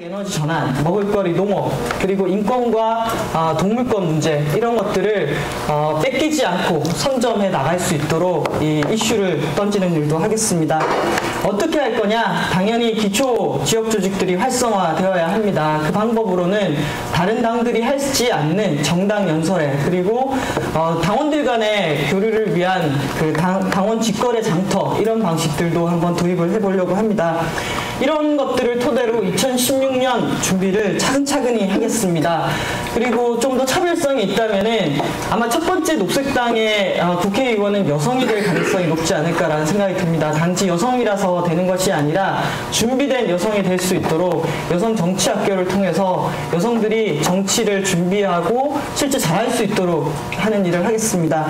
에너지 전환, 먹을거리 농업, 그리고 인권과 동물권 문제 이런 것들을 뺏기지 않고 선점해 나갈 수 있도록 이 이슈를 던지는 일도 하겠습니다. 어떻게 할 거냐? 당연히 기초 지역 조직들이 활성화되어야 합니다. 그 방법으로는 다른 당들이 하지 않는 정당 연설회, 그리고 당원들 간의 교류를 위한 그 당원 직거래 장터 이런 방식들도 한번 도입을 해보려고 합니다. 이런 것들을 토대로 2016년 준비를 차근차근히 하겠습니다. 그리고 좀 더 차별성이 있다면은 아마 첫 번째 녹색당의 국회의원은 여성이 될 가능성이 높지 않을까라는 생각이 듭니다. 단지 여성이라서 되는 것이 아니라 준비된 여성이 될 수 있도록 여성 정치학교를 통해서 여성들이 정치를 준비하고 실제 잘할 수 있도록 하는 일을 하겠습니다.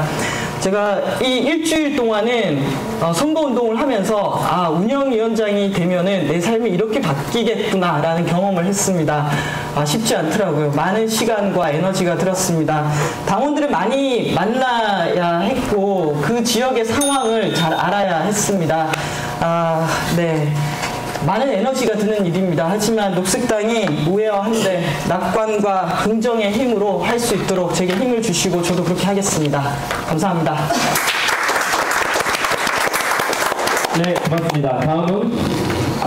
제가 이 일주일 동안은 선거운동을 하면서 운영위원장이 되면은 내 삶이 이렇게 바뀌겠구나 라는 경험을 했습니다. 쉽지 않더라고요. 많은 시간과 에너지가 들었습니다. 당원들을 많이 만나야 했고 그 지역의 상황을 잘 알아야 했습니다. 네. 많은 에너지가 드는 일입니다. 하지만 녹색당이 우애와 함께 낙관과 긍정의 힘으로 할 수 있도록 제게 힘을 주시고 저도 그렇게 하겠습니다. 감사합니다. 네, 고맙습니다. 다음은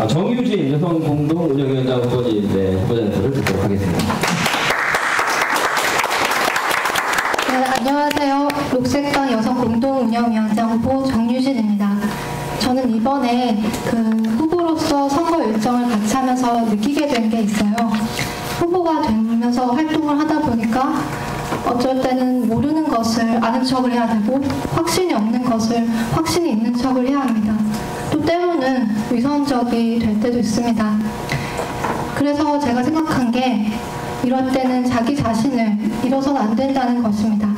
정유진 여성공동운영위원장 후보자님들을 듣도록 하겠습니다. 네, 안녕하세요. 녹색당 여성공동운영위원장 후보 정유진입니다. 저는 이번에 후보로서 선거 일정을 같이 하면서 느끼게 된 게 있어요. 후보가 되면서 활동을 하다 보니까 어쩔 때는 모르는 것을 아는 척을 해야 되고 확신이 없는 것을 확신이 있는 척을 해야 합니다. 또 때로는 위선적이 될 때도 있습니다. 그래서 제가 생각한 게 이럴 때는 자기 자신을 잃어서는 안 된다는 것입니다.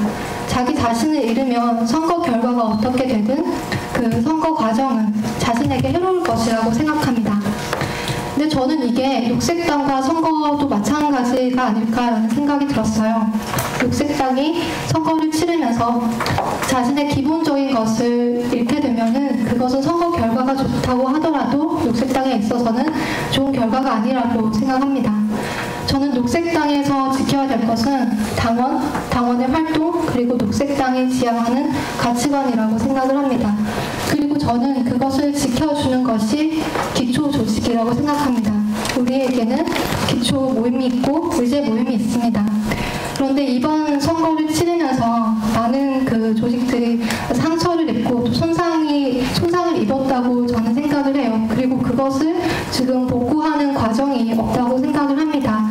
자기 자신을 잃으면 선거 결과가 어떻게 되든 그 선거 과정은 자신에게 해로울 것이라고 생각합니다. 근데 저는 이게 녹색당과 선거도 마찬가지가 아닐까라는 생각이 들었어요. 녹색당이 선거를 치르면서 자신의 기본적인 것을 잃게 되면은 그것은 선거 결과가 좋다고 하더라도 녹색당에 있어서는 좋은 결과가 아니라고 생각합니다. 저는 녹색당에서 지켜야 될 것은 당원의 활동, 그리고 녹색당이 지향하는 가치관이라고 생각을 합니다. 그리고 저는 그것을 지켜주는 것이 기초 조직이라고 생각합니다. 우리에게는 기초 모임이 있고 의제 모임이 있습니다. 그런데 이번 선거를 치르면서 많은 조직들이 상처를 입고 또 손상을 입었다고 저는 생각을 해요. 그리고 그것을 지금 복구하는 과정이 없다고 생각을 합니다.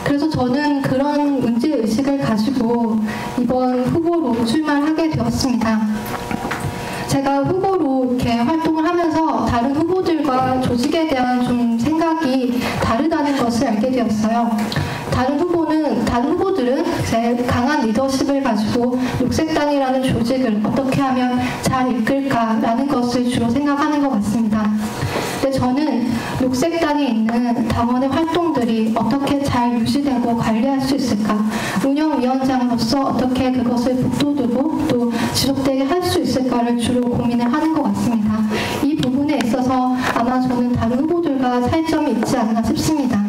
그래서 저는 그런 문제의식을 가지고 이번 후보로 출마하게 되었습니다. 제가 후보로 이렇게 활동을 하면서 다른 후보들과 조직에 대한 좀 생각이 다르다는 것을 알게 되었어요. 다른 후보들은 제 강한 리더십을 가지고 녹색당이라는 조직을 어떻게 하면 잘 이끌까라는 것을 주로 생각하는 것 같습니다. 근데 저는 녹색당에 있는 당원의 활동들이 어떻게 잘 유지되고 관리할 수 있을까, 운영위원장으로서 어떻게 그것을 북돋우고 또 지속되게 할 수 있을까를 주로 고민을 하는 것 같습니다. 이 부분에 있어서 아마 저는 다른 후보들과 차이점이 있지 않나 싶습니다.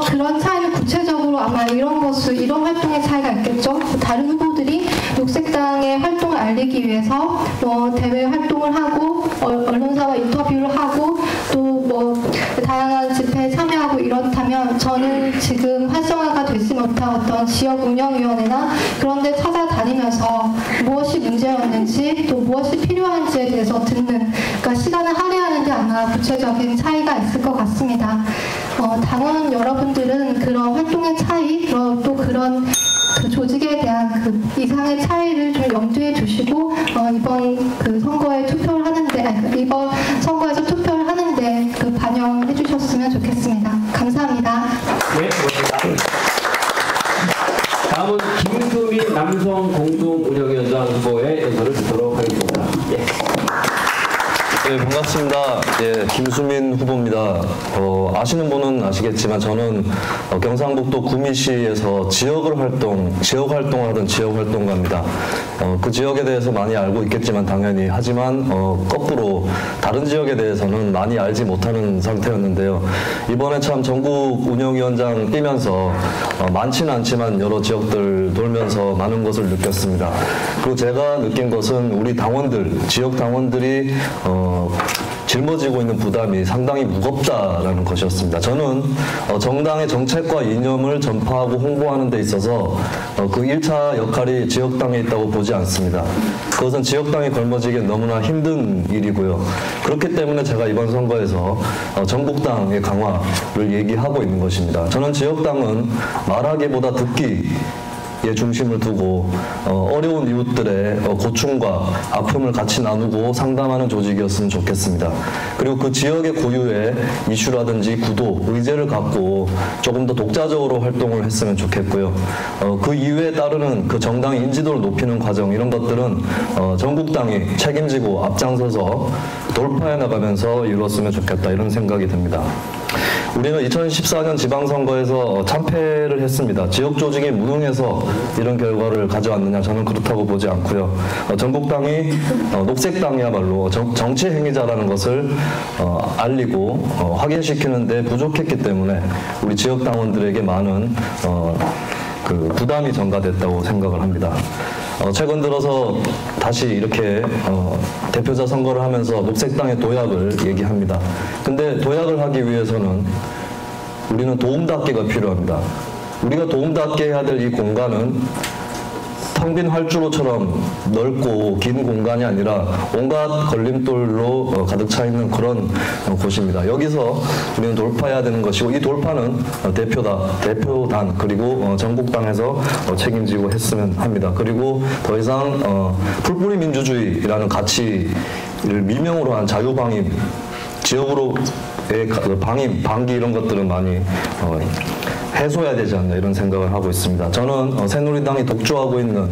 그런 차이는 구체적으로 아마 이런 활동의 차이가 있겠죠. 다른 후보들이 녹색당의 활동을 알리기 위해서 대외 활동을 하고 언론사와 인터뷰를 하고 또 다양한 집회에 참여하고 이렇다면 저는 지금 활성화가 되지 못한 어떤 지역 운영위원회나 그런 데 찾아다니면서 무엇이 문제였는지 또 무엇이 필요한지에 대해서 듣는, 그러니까 시간을 할애하는 데 아마 구체적인 차이가 있을 것 같습니다. 당원 여러분들은 그런 활동의 차이, 또 그런 조직에 대한 이상의 차이를 좀 염두에 두시고 이번 선거에 투표를 하는데, 이번 선거에서 투표를 하는데 반영해 주셨으면 좋겠습니다. 감사합니다. 네, 고맙습니다. 다음은 김수민 남성공동운영위원장 후보의 연설을 듣도록 하겠습니다. 예. 네, 반갑습니다. 예, 김수민 후보입니다. 아시는 분은 아시겠지만 저는 경상북도 구미시에서 지역 활동하던 지역 활동가입니다. 그 지역에 대해서 많이 알고 있겠지만 당연히 하지만 거꾸로 다른 지역에 대해서는 많이 알지 못하는 상태였는데요. 이번에 참 전국 운영위원장 뛰면서 많지는 않지만 여러 지역들 돌면서 많은 것을 느꼈습니다. 그리고 제가 느낀 것은 우리 당원들, 지역 당원들이 짊어지고 있는 부담이 상당히 무겁다라는 것이었습니다. 저는 정당의 정책과 이념을 전파하고 홍보하는 데 있어서 그 1차 역할이 지역당에 있다고 보지 않습니다. 그것은 지역당에 걸머지기엔 너무나 힘든 일이고요. 그렇기 때문에 제가 이번 선거에서 전국당의 강화를 얘기하고 있는 것입니다. 저는 지역당은 말하기보다 듣기 에 중심을 두고 어려운 이웃들의 고충과 아픔을 같이 나누고 상담하는 조직이었으면 좋겠습니다. 그리고 그 지역의 고유의 이슈라든지 구도, 의제를 갖고 조금 더 독자적으로 활동을 했으면 좋겠고요. 그 이후에 따르는 그 정당의 인지도를 높이는 과정, 이런 것들은 전국당이 책임지고 앞장서서 돌파해 나가면서 이루었으면 좋겠다, 이런 생각이 듭니다. 우리는 2014년 지방선거에서 참패를 했습니다. 지역 조직이 무능해서 이런 결과를 가져왔느냐, 저는 그렇다고 보지 않고요. 전국당이 녹색당이야말로 정치 행위자라는 것을 알리고 확인시키는 데 부족했기 때문에 우리 지역 당원들에게 많은 그 부담이 전가됐다고 생각을 합니다. 최근 들어서 다시 이렇게 대표자 선거를 하면서 녹색당의 도약을 얘기합니다. 근데 도약을 하기 위해서는 우리는 도움닫기가 필요합니다. 우리가 도움닫게 해야 될 이 공간은 텅 빈 활주로처럼 넓고 긴 공간이 아니라 온갖 걸림돌로 가득 차 있는 그런 곳입니다. 여기서 우리는 돌파해야 되는 것이고, 이 돌파는 대표단 그리고 전국당에서 책임지고 했으면 합니다. 그리고 더 이상 풀뿌리 민주주의라는 가치를 미명으로 한 자유방임, 지역으로의 방임, 방기 이런 것들은 많이 해소해야 되지 않나, 이런 생각을 하고 있습니다. 저는 새누리당이 독주하고 있는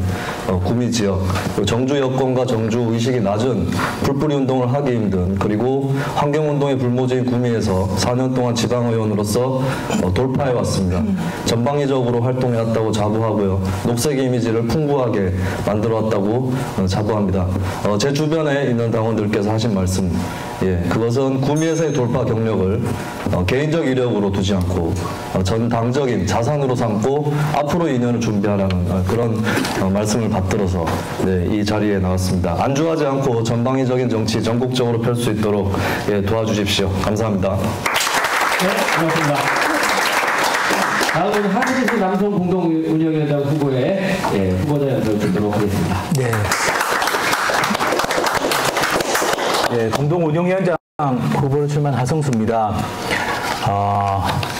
구미 지역, 정주 여건과 정주 의식이 낮은 풀뿌리 운동을 하기 힘든, 그리고 환경운동의 불모지인 구미에서 4년 동안 지방의원으로서 돌파해왔습니다. 전방위적으로 활동해왔다고 자부하고요. 녹색 이미지를 풍부하게 만들어왔다고 자부합니다. 제 주변에 있는 당원들께서 하신 말씀, 그것은 구미에서의 돌파 경력을 개인적 이력으로 두지 않고 전 당적인 자산으로 삼고 앞으로 2년을 준비하라는 그런 말씀을 받들어서 이 자리에 나왔습니다. 안주하지 않고 전방위적인 정치 전국적으로 펼 수 있도록 도와주십시오. 감사합니다. 네, 고맙습니다. 다음은 하트리스 남성 공동운영위원장 후보의 후보자 연설 듣도록 하겠습니다. 네, 공동운영위원장 후보로 출마한 하성수입니다.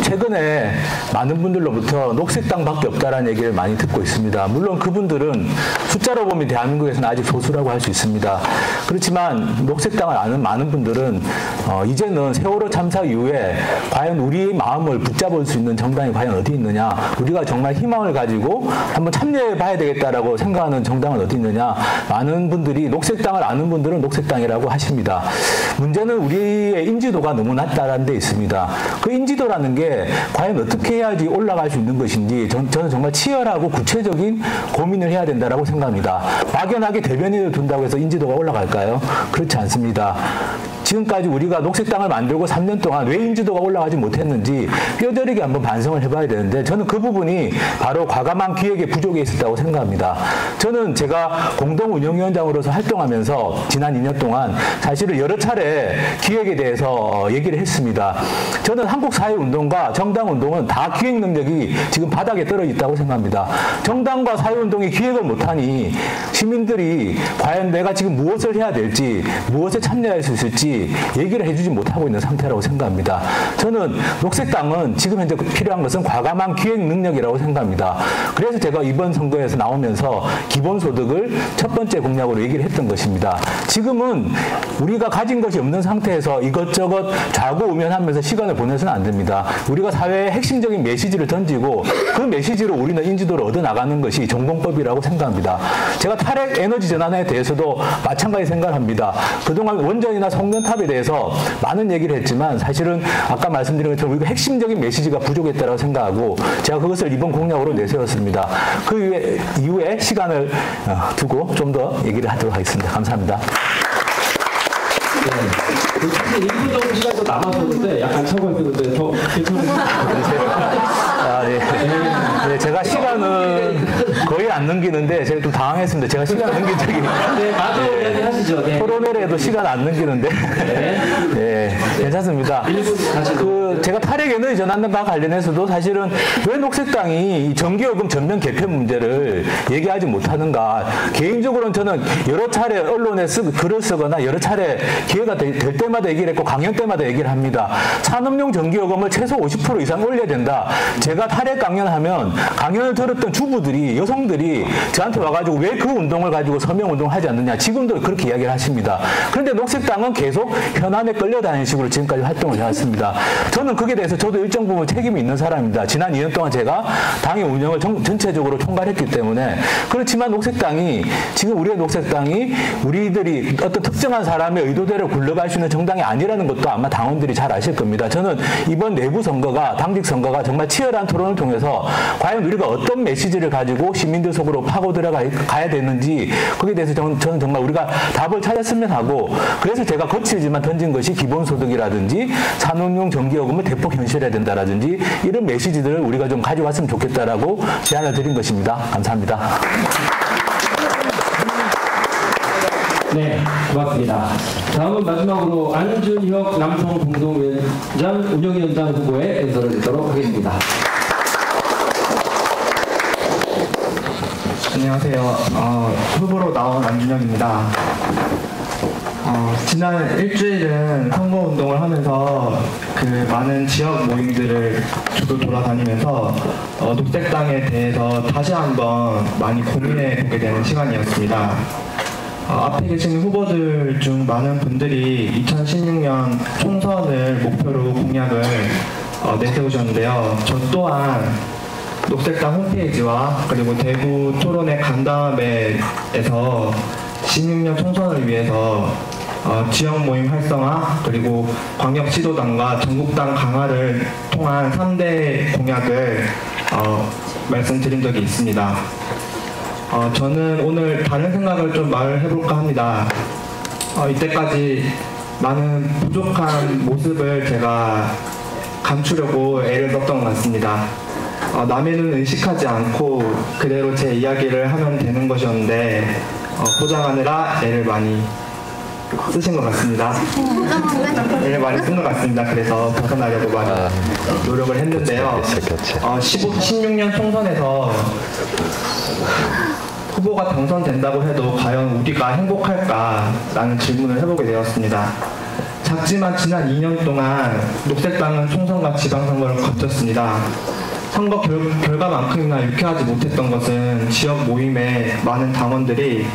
최근에 많은 분들로부터 녹색당밖에 없다라는 얘기를 많이 듣고 있습니다. 물론 그분들은 숫자로 보면 대한민국에서는 아직 소수라고 할 수 있습니다. 그렇지만 녹색당을 아는 많은 분들은 이제는 세월호 참사 이후에 과연 우리의 마음을 붙잡을 수 있는 정당이 과연 어디 있느냐, 우리가 정말 희망을 가지고 한번 참여해 봐야 되겠다라고 생각하는 정당은 어디 있느냐, 많은 분들이 녹색당을 아는 분들은 녹색당이라고 하십니다. 문제는 우리의 인지도가 너무 낮다는 데 있습니다. 그 인지도라는 게 과연 어떻게 해야지 올라갈 수 있는 것인지 저는 정말 치열하고 구체적인 고민을 해야 된다고 생각합니다. 막연하게 대변인을 둔다고 해서 인지도가 올라갈까요? 그렇지 않습니다. 지금까지 우리가 녹색당을 만들고 3년 동안 왜 인지도가 올라가지 못했는지 뼈저리게 한번 반성을 해봐야 되는데, 저는 그 부분이 바로 과감한 기획의 부족에 있었다고 생각합니다. 저는 제가 공동운영위원장으로서 활동하면서 지난 2년 동안 사실은 여러 차례 기획에 대해서 얘기를 했습니다. 저는 한국 사회운동과 정당운동은 다 기획 능력이 지금 바닥에 떨어져 있다고 생각합니다. 정당과 사회운동이 기획을 못하니 시민들이 과연 내가 지금 무엇을 해야 될지, 무엇에 참여할 수 있을지 얘기를 해주지 못하고 있는 상태라고 생각합니다. 저는 녹색당은 지금 현재 필요한 것은 과감한 기획 능력이라고 생각합니다. 그래서 제가 이번 선거에서 나오면서 기본소득을 첫 번째 공약으로 얘기를 했던 것입니다. 지금은 우리가 가진 것이 없는 상태에서 이것저것 좌고우면하면서 시간을 보내서는 안 됩니다. 우리가 사회에 핵심적인 메시지를 던지고 그 메시지로 우리는 인지도를 얻어나가는 것이 전공법이라고 생각합니다. 제가 탈핵 에너지 전환에 대해서도 마찬가지 생각을 합니다. 그동안 원전이나 석탄 탑에 대해서 많은 얘기를 했지만 사실은 아까 말씀드린 것처럼 우리가 핵심적인 메시지가 부족했다고 생각하고 제가 그것을 이번 공약으로 내세웠습니다. 그 이후에 시간을 두고 좀 더 얘기를 하도록 하겠습니다. 감사합니다. 네. 사실 1분 정도 시간이 더 남았었는데 약간 차고했었는데 더 괜찮으세요? 네, 제가 시간은 거의 안 넘기는데 제가 좀 당황했습니다. 제가 시간 넘긴 적이 네, 마저 이야기 하시죠. 네. 토론회에도 시간 안 넘기는데 네, 괜찮습니다. 제가 탈핵 에너지 전환과 관련해서도 사실은 왜 녹색당이 이 전기요금 전면 개편 문제를 얘기하지 못하는가. 개인적으로는 저는 여러 차례 언론에 글을 쓰거나 여러 차례 기회가 될 때마다 얘기를 했고 강연 때마다 얘기를 합니다. 산업용 전기요금을 최소 50% 이상 올려야 된다. 제가 탈핵 강연하면 강연을 들었던 주부들이 여성들이 저한테 와가지고 왜 그 운동을 가지고 서명 운동을 하지 않느냐. 지금도 그렇게 이야기를 하십니다. 그런데 녹색당은 계속 현안에 끌려다니는 식으로 지금까지 활동을 해왔습니다. 저는 그게 대해서 저도 일정 부분 책임이 있는 사람입니다. 지난 2년 동안 제가 당의 운영을 전체적으로 총괄했기 때문에. 그렇지만 녹색당이 지금 우리의 녹색당이 우리들이 어떤 특정한 사람의 의도대로 굴러갈 수 있는 정당이 아니라는 것도 아마 당원들이 잘 아실 겁니다. 저는 이번 내부 선거가 당직 선거가 정말 치열한 토론을 통해서 과연 우리가 어떤 메시지를 가지고 시민들 속으로 파고 들어가야 되는지 거기에 대해서 저는 정말 우리가 답을 찾았으면 하고 그래서 제가 거칠지만 던진 것이 기본소득이라든지 산업용 전기요금을 대폭 현실해야 된다라든지 이런 메시지들을 우리가 좀 가져왔으면 좋겠다라고 제안을 드린 것입니다. 감사합니다. 네, 고맙습니다. 다음은 마지막으로 안준혁 남성공동위원장 운영위원장 후보의 연설을 듣도록 하겠습니다. 안녕하세요. 후보로 나온 안준혁입니다. 지난 일주일은 선거운동을 하면서 그 많은 지역 모임들을 주로 돌아다니면서 녹색당에 대해서 다시 한번 많이 고민해 보게 되는 시간이었습니다. 앞에 계신 후보들 중 많은 분들이 2016년 총선을 목표로 공약을 내세우셨는데요. 저 또한 녹색당 홈페이지와 그리고 대구 토론회 간담회에서 16년 총선을 위해서 지역 모임 활성화 그리고 광역시도당과 전국당 강화를 통한 3대 공약을 말씀드린 적이 있습니다. 저는 오늘 다른 생각을 좀 말해볼까 합니다. 이때까지 많은 부족한 모습을 제가 감추려고 애를 썼던 것 같습니다. 남의 눈 의식하지 않고 그대로 제 이야기를 하면 되는 것이었는데 포장하느라 애를 많이 쓰신 것 같습니다. 애를 많이 쓴 것 같습니다. 그래서 벗어나려고 많이 노력을 했는데요. 16년 총선에서 후보가 당선된다고 해도 과연 우리가 행복할까라는 질문을 해보게 되었습니다. 작지만 지난 2년 동안 녹색당은 총선과 지방선거를 거쳤습니다. 선거 결과만큼이나 유쾌하지 못했던 것은 지역 모임의 많은 당원들이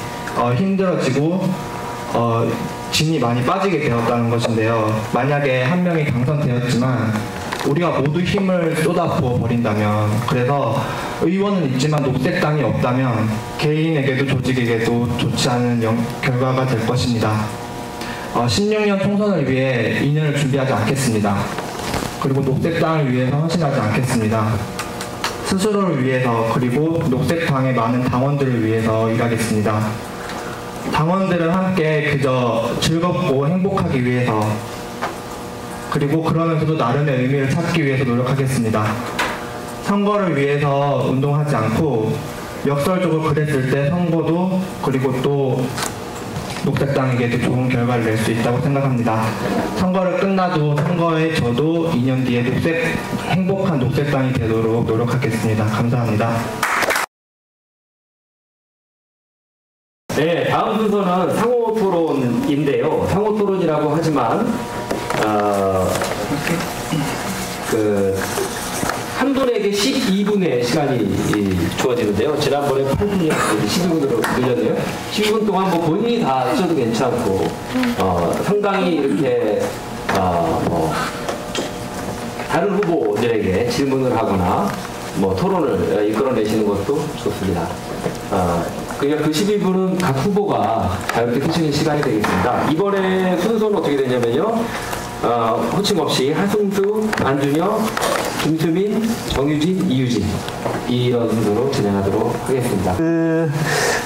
힘들어지고 진이 많이 빠지게 되었다는 것인데요. 만약에 한 명이 당선되었지만 우리가 모두 힘을 쏟아부어 버린다면, 그래서 의원은 있지만 녹색당이 없다면 개인에게도 조직에게도 좋지 않은 결과가 될 것입니다. 16년 총선을 위해 2년을 준비하지 않겠습니다. 그리고 녹색당을 위해서 헌신하지 않겠습니다. 스스로를 위해서 그리고 녹색당의 많은 당원들을 위해서 일하겠습니다. 당원들은 함께 그저 즐겁고 행복하기 위해서 그리고 그러면서도 나름의 의미를 찾기 위해서 노력하겠습니다. 선거를 위해서 운동하지 않고 역설적으로 그랬을 때 선거도 그리고 또 녹색당에게도 좋은 결과를 낼 수 있다고 생각합니다. 선거를 끝나도 선거에 저도 2년 뒤에 행복한 녹색당이 되도록 노력하겠습니다. 감사합니다. 네, 다음 순서는 상호 토론인데요. 상호 토론이라고 하지만 한 분에게 12분의 시간이 주어지는데요. 지난번에 8분이었는데 12분으로 늘렸네요. 12분 동안 뭐 본인이 다 써도 괜찮고 상당히 이렇게 다른 후보들에게 질문을 하거나 뭐 토론을 이끌어내시는 것도 좋습니다. 그러니까 그 12분은 각 후보가 자유롭게 쓰시는 시간이 되겠습니다. 이번에 순서는 어떻게 되냐면요. 호칭 없이 하승수, 안준혁, 김수민, 정유진, 이유진 이런 순서로 진행하도록 하겠습니다.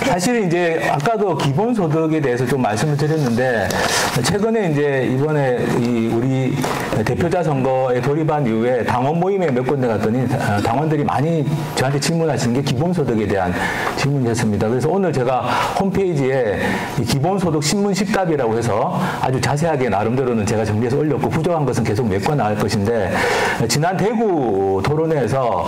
사실 이제 아까도 기본소득에 대해서 좀 말씀을 드렸는데 최근에 이제 이번에 우리 대표자 선거에 돌입한 이후에 당원 모임에 몇 군데 갔더니 당원들이 많이 저한테 질문하시는 게 기본소득에 대한 질문이었습니다. 그래서 오늘 제가 홈페이지에 기본소득 신문 10답이라고 해서 아주 자세하게 나름대로는 제가 정리해서 올렸고 부족한 것은 계속 메꿔 나갈 것인데 지난 대구 토론회에서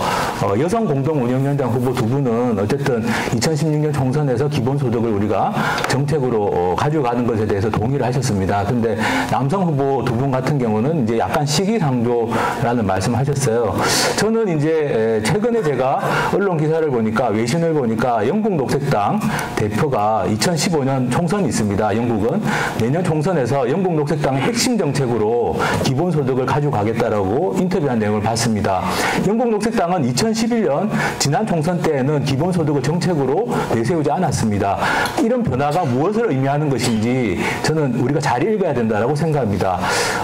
여성공동운영위원장 후보 두 분은 어쨌든 2016년 총선에서 기본소득을 우리가 정책으로 가져가는 것에 대해서 동의를 하셨습니다. 근데 남성 후보 두 분 같은 경우는 이제 약간 시기상조라는 말씀을 하셨어요. 저는 이제 최근에 제가 언론 기사를 보니까 외신을 보니까 영국 녹색당 대표가 2015년 총선이 있습니다. 영국은 내년 총선에서 영국 녹색당의 핵심 정책으로 기본소득을 가져가겠다라고 인터뷰한 내용을 봤습니다. 영국 녹색당은 2011년 지난 총선 때에는 기본소득을 정책으로 내세우지 않았습니다. 이런 변화가 무엇을 의미하는 것인지 저는 우리가 잘 읽어야 된다고 생각합니다.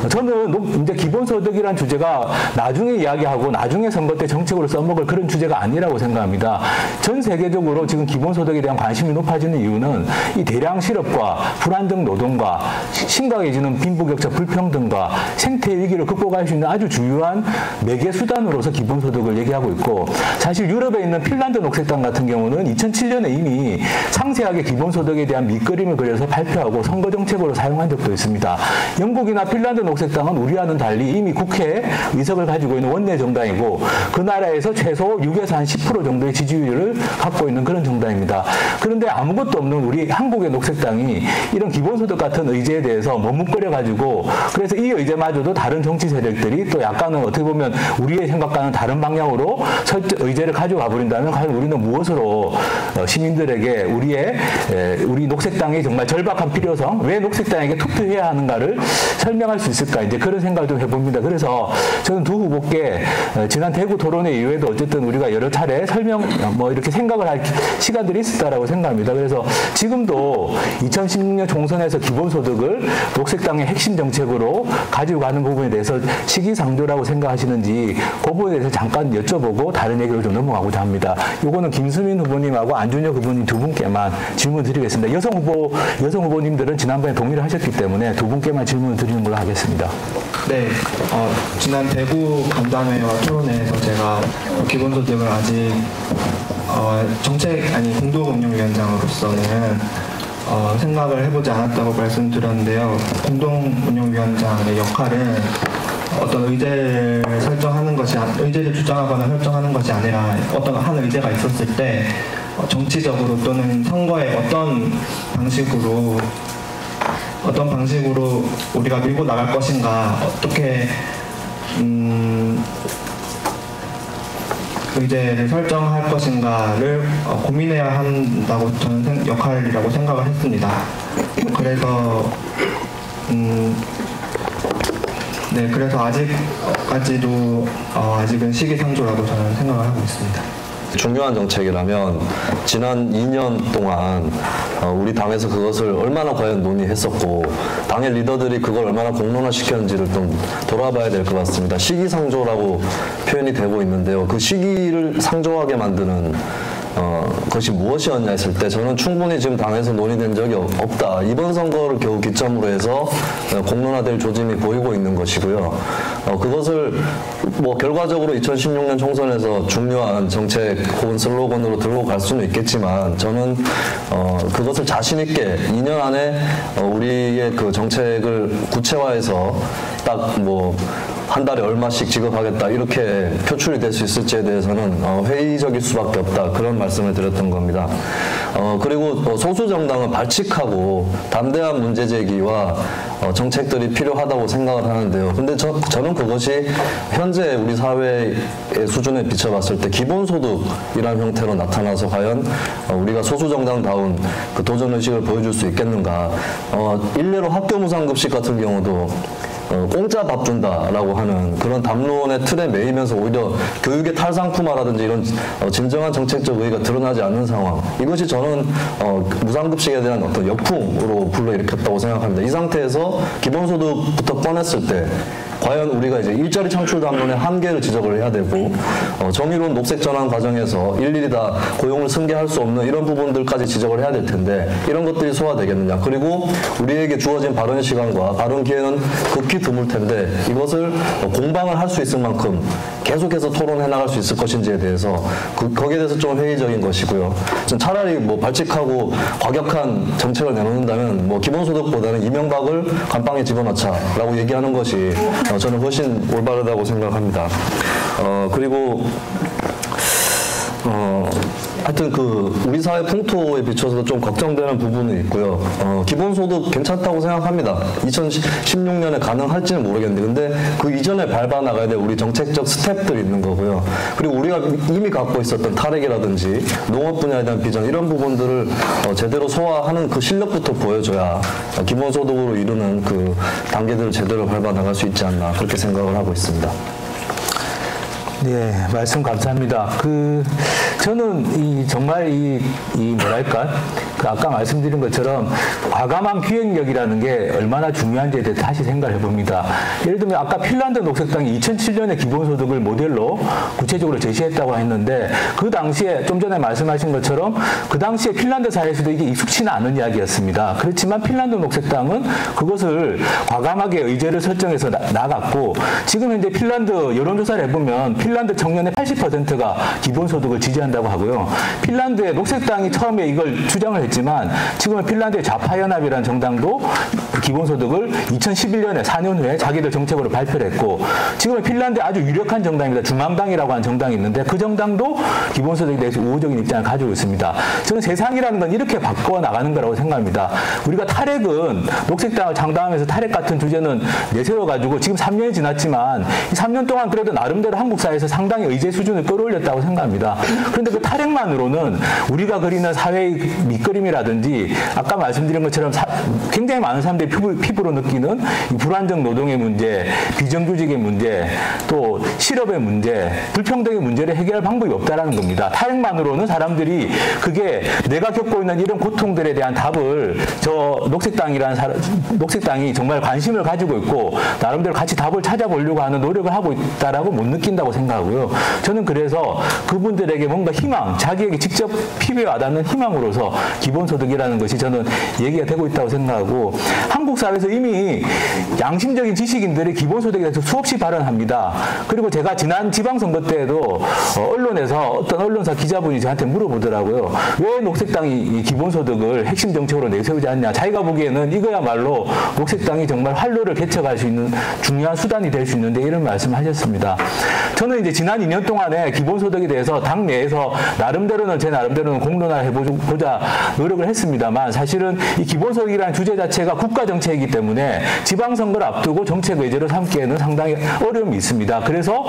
저는 이제 기본소득이라는 주제가 나중에 이야기하고 나중에 선거 때 정책으로 써먹을 그런 주제가 아니라고 생각합니다. 전 세계적으로 지금 기본소득에 대한 관심이 높아지는 이유는 이 대량 실업과 불안정 노동과 심각해지는 빈부격차 불평등과 생태 위기를 극복할 수 있는 아주 중요한 매개 수단으로서 기본소득을 얘기하고 있고 사실 유럽에 있는 핀란드 녹색당 같은 경우는 2007년에 이미 상세하게 기본소득에 대한 밑그림을 그려서 발표하고 선거 정책으로 사용한 적도 있습니다. 영국이나 핀란드 녹색당은 우리와는 달리 이미 국회 의석을 가지고 있는 원내 정당이고 그 나라에서 최소 6에서 한 10% 정도의 지지율을 갖고 있는 그런 정당입니다. 그런데 아무것도 없는 우리 한국의 녹색당이 이런 기본소득 같은 의제에 대해서 머뭇거려가지고 그래서 이 의제마저도 다른 정치 세력들이 또 약간은 어떻게 보면 우리의 생각과는 다른 방향으로 의제를 가져가 버린다면 과연 우리는 무엇으로 시민들에게 우리 녹색당의 정말 절박한 필요성, 왜 녹색당에게 투표해야 하는가를 설명할 수 있을까 이제 그런 생각을 좀 해봅니다. 그래서 저는 두 후보께 지난 대구 토론회 이후에도 어쨌든 우리가 여러 차례 이렇게 생각을 할 시간들이 있었다라고 생각합니다. 그래서 지금도 2016년 총선에서 기본소득을 녹색당의 핵심 정책으로 가지고 가는 부분에 대해서 시기상조라고 생각하시는지 그 부분에 대해서 잠깐 여쭤보고 다른 얘기로 좀 넘어가고자 합니다. 요거는 김수민 후보님하고 안준혁 후보님 두 분께만 질문 드리겠습니다. 여성 후보님들은 지난번에 동의를 하셨기 때문에 두 분께만 질문 드리는 걸로 하겠습니다. 네, 지난 대구 간담회와 토론회에서 제가 기본소득을 아직 공동운영위원장으로서는 생각을 해보지 않았다고 말씀드렸는데요. 공동운영위원장의 역할은 어떤 의제를 설정하는 것이, 의제를 주장하거나 설정하는 것이 아니라 어떤 한 의제가 있었을 때 정치적으로 또는 선거에 어떤 방식으로 우리가 밀고 나갈 것인가, 어떻게 의제를 설정할 것인가를 고민해야 한다고 저는 역할이라고 생각을 했습니다. 그래서 그래서 아직은 시기상조라고 저는 생각을 하고 있습니다. 중요한 정책이라면 지난 2년 동안 우리 당에서 그것을 얼마나 과연 논의했었고 당의 리더들이 그걸 얼마나 공론화시켰는지를 좀 돌아봐야 될 것 같습니다. 시기상조라고 표현이 되고 있는데요. 그 시기를 상조하게 만드는 것이 무엇이었냐 했을 때 저는 충분히 지금 당에서 논의된 적이 없다. 이번 선거를 겨우 기점으로 해서 공론화될 조짐이 보이고 있는 것이고요. 그것을 결과적으로 2016년 총선에서 중요한 정책 혹은 슬로건으로 들고 갈 수는 있겠지만 저는 그것을 자신 있게 2년 안에 우리의 그 정책을 구체화해서 딱 한 달에 얼마씩 지급하겠다 이렇게 표출이 될 수 있을지에 대해서는 회의적일 수밖에 없다 그런 말씀을 드렸던 겁니다. 그리고 소수 정당은 발칙하고 담대한 문제 제기와 정책들이 필요하다고 생각을 하는데요. 근데 저는 그것이 현재 우리 사회의 수준에 비춰봤을 때 기본소득이라는 형태로 나타나서 과연 우리가 소수 정당다운 그 도전 의식을 보여줄 수 있겠는가. 일례로 학교 무상급식 같은 경우도 공짜 밥 준다라고 하는 그런 담론의 틀에 매이면서 오히려 교육의 탈상품화라든지 이런 진정한 정책적 의의가 드러나지 않는 상황, 이것이 저는 무상급식에 대한 어떤 역풍으로 불러일으켰다고 생각합니다. 이 상태에서 기본소득부터 꺼냈을 때 과연 우리가 이제 일자리 창출 담론의 한계를 지적을 해야 되고, 정의로운 녹색 전환 과정에서 일일이 다 고용을 승계할 수 없는 이런 부분들까지 지적을 해야 될 텐데, 이런 것들이 소화되겠느냐. 그리고 우리에게 주어진 발언 시간과 발언 기회는 극히 드물 텐데, 이것을 공방을 할 수 있을 만큼 계속해서 토론해 나갈 수 있을 것인지에 대해서 거기에 대해서 좀 회의적인 것이고요. 좀 차라리 뭐 발칙하고 과격한 정책을 내놓는다면 뭐 기본소득보다는 이명박을 감방에 집어넣자라고 얘기하는 것이 저는 훨씬 올바르다고 생각합니다. 그리고 하여튼 우리 사회 풍토에 비춰서 좀 걱정되는 부분은 있고요. 기본소득 괜찮다고 생각합니다. 2016년에 가능할지는 모르겠는데, 근데 그 이전에 밟아 나가야 될 우리 정책적 스텝들이 있는 거고요. 그리고 우리가 이미 갖고 있었던 탈핵이라든지 농업 분야에 대한 비전, 이런 부분들을 제대로 소화하는 그 실력부터 보여줘야 기본소득으로 이루는 그 단계들을 제대로 밟아 나갈 수 있지 않나, 그렇게 생각을 하고 있습니다. 네, 말씀 감사합니다. 저는 정말 뭐랄까, 아까 말씀드린 것처럼 과감한 기획력이라는 게 얼마나 중요한지에 대해 다시 생각을 해봅니다. 예를 들면 아까 핀란드 녹색당이 2007년에 기본소득을 모델로 구체적으로 제시했다고 했는데, 그 당시에 좀 전에 말씀하신 것처럼 그 당시에 핀란드 사회에서도 이게 익숙치는 않은 이야기였습니다. 그렇지만 핀란드 녹색당은 그것을 과감하게 의제를 설정해서 나갔고, 지금 현재 핀란드 여론조사를 해보면 핀란드 청년의 80%가 기본소득을 지지한다고 하고요. 핀란드의 녹색당이 처음에 이걸 주장을 했지만 지금은 핀란드의 좌파연합이라는 정당도 기본소득을 2011년에 4년 후에 자기들 정책으로 발표를 했고, 지금은 핀란드의 아주 유력한 정당입니다. 중앙당이라고 하는 정당이 있는데 그 정당도 기본소득에 대해서 우호적인 입장을 가지고 있습니다. 저는 세상이라는 건 이렇게 바꿔 나가는 거라고 생각합니다. 우리가 탈핵은 녹색당을 창당하면서 탈핵 같은 주제는 내세워가지고 지금 3년이 지났지만 이 3년 동안 그래도 나름대로 한국 사회에서 상당히 의제 수준을 끌어올렸다고 생각합니다. 그런데 그 탈핵만으로는 우리가 그리는 사회의 밑그림이라든지 아까 말씀드린 것처럼 굉장히 많은 사람들이 피부로 느끼는 이 불안정 노동의 문제, 비정규직의 문제, 또 실업의 문제, 불평등의 문제를 해결할 방법이 없다라는 겁니다. 탈핵만으로는 사람들이 그게 내가 겪고 있는 이런 고통들에 대한 답을 녹색당이 정말 관심을 가지고 있고 나름대로 같이 답을 찾아보려고 하는 노력을 하고 있다라고 못 느낀다고 생각하고요. 저는 그래서 그분들에게 뭔가 희망, 자기에게 직접 피부에 와닿는 희망으로서 기본소득이라는 것이 저는 얘기가 되고 있다고 생각하고, 한국 사회에서 이미 양심적인 지식인들이 기본소득에 대해서 수없이 발언합니다. 그리고 제가 지난 지방선거 때에도 언론에서 어떤 언론사 기자분이 저한테 물어보더라고요. 왜 녹색당이 이 기본소득을 핵심 정책으로 내세우지 않냐. 자기가 보기에는 이거야말로 녹색당이 정말 활로를 개척할 수 있는 중요한 수단이 될 수 있는데, 이런 말씀을 하셨습니다. 저는 이제 지난 2년 동안에 기본소득에 대해서 당 내에서 제 나름대로는 공론화를 해보자 노력을 했습니다만, 사실은 이 기본소득이라는 주제 자체가 국가정책이기 때문에 지방선거를 앞두고 정책 의제로 삼기에는 상당히 어려움이 있습니다. 그래서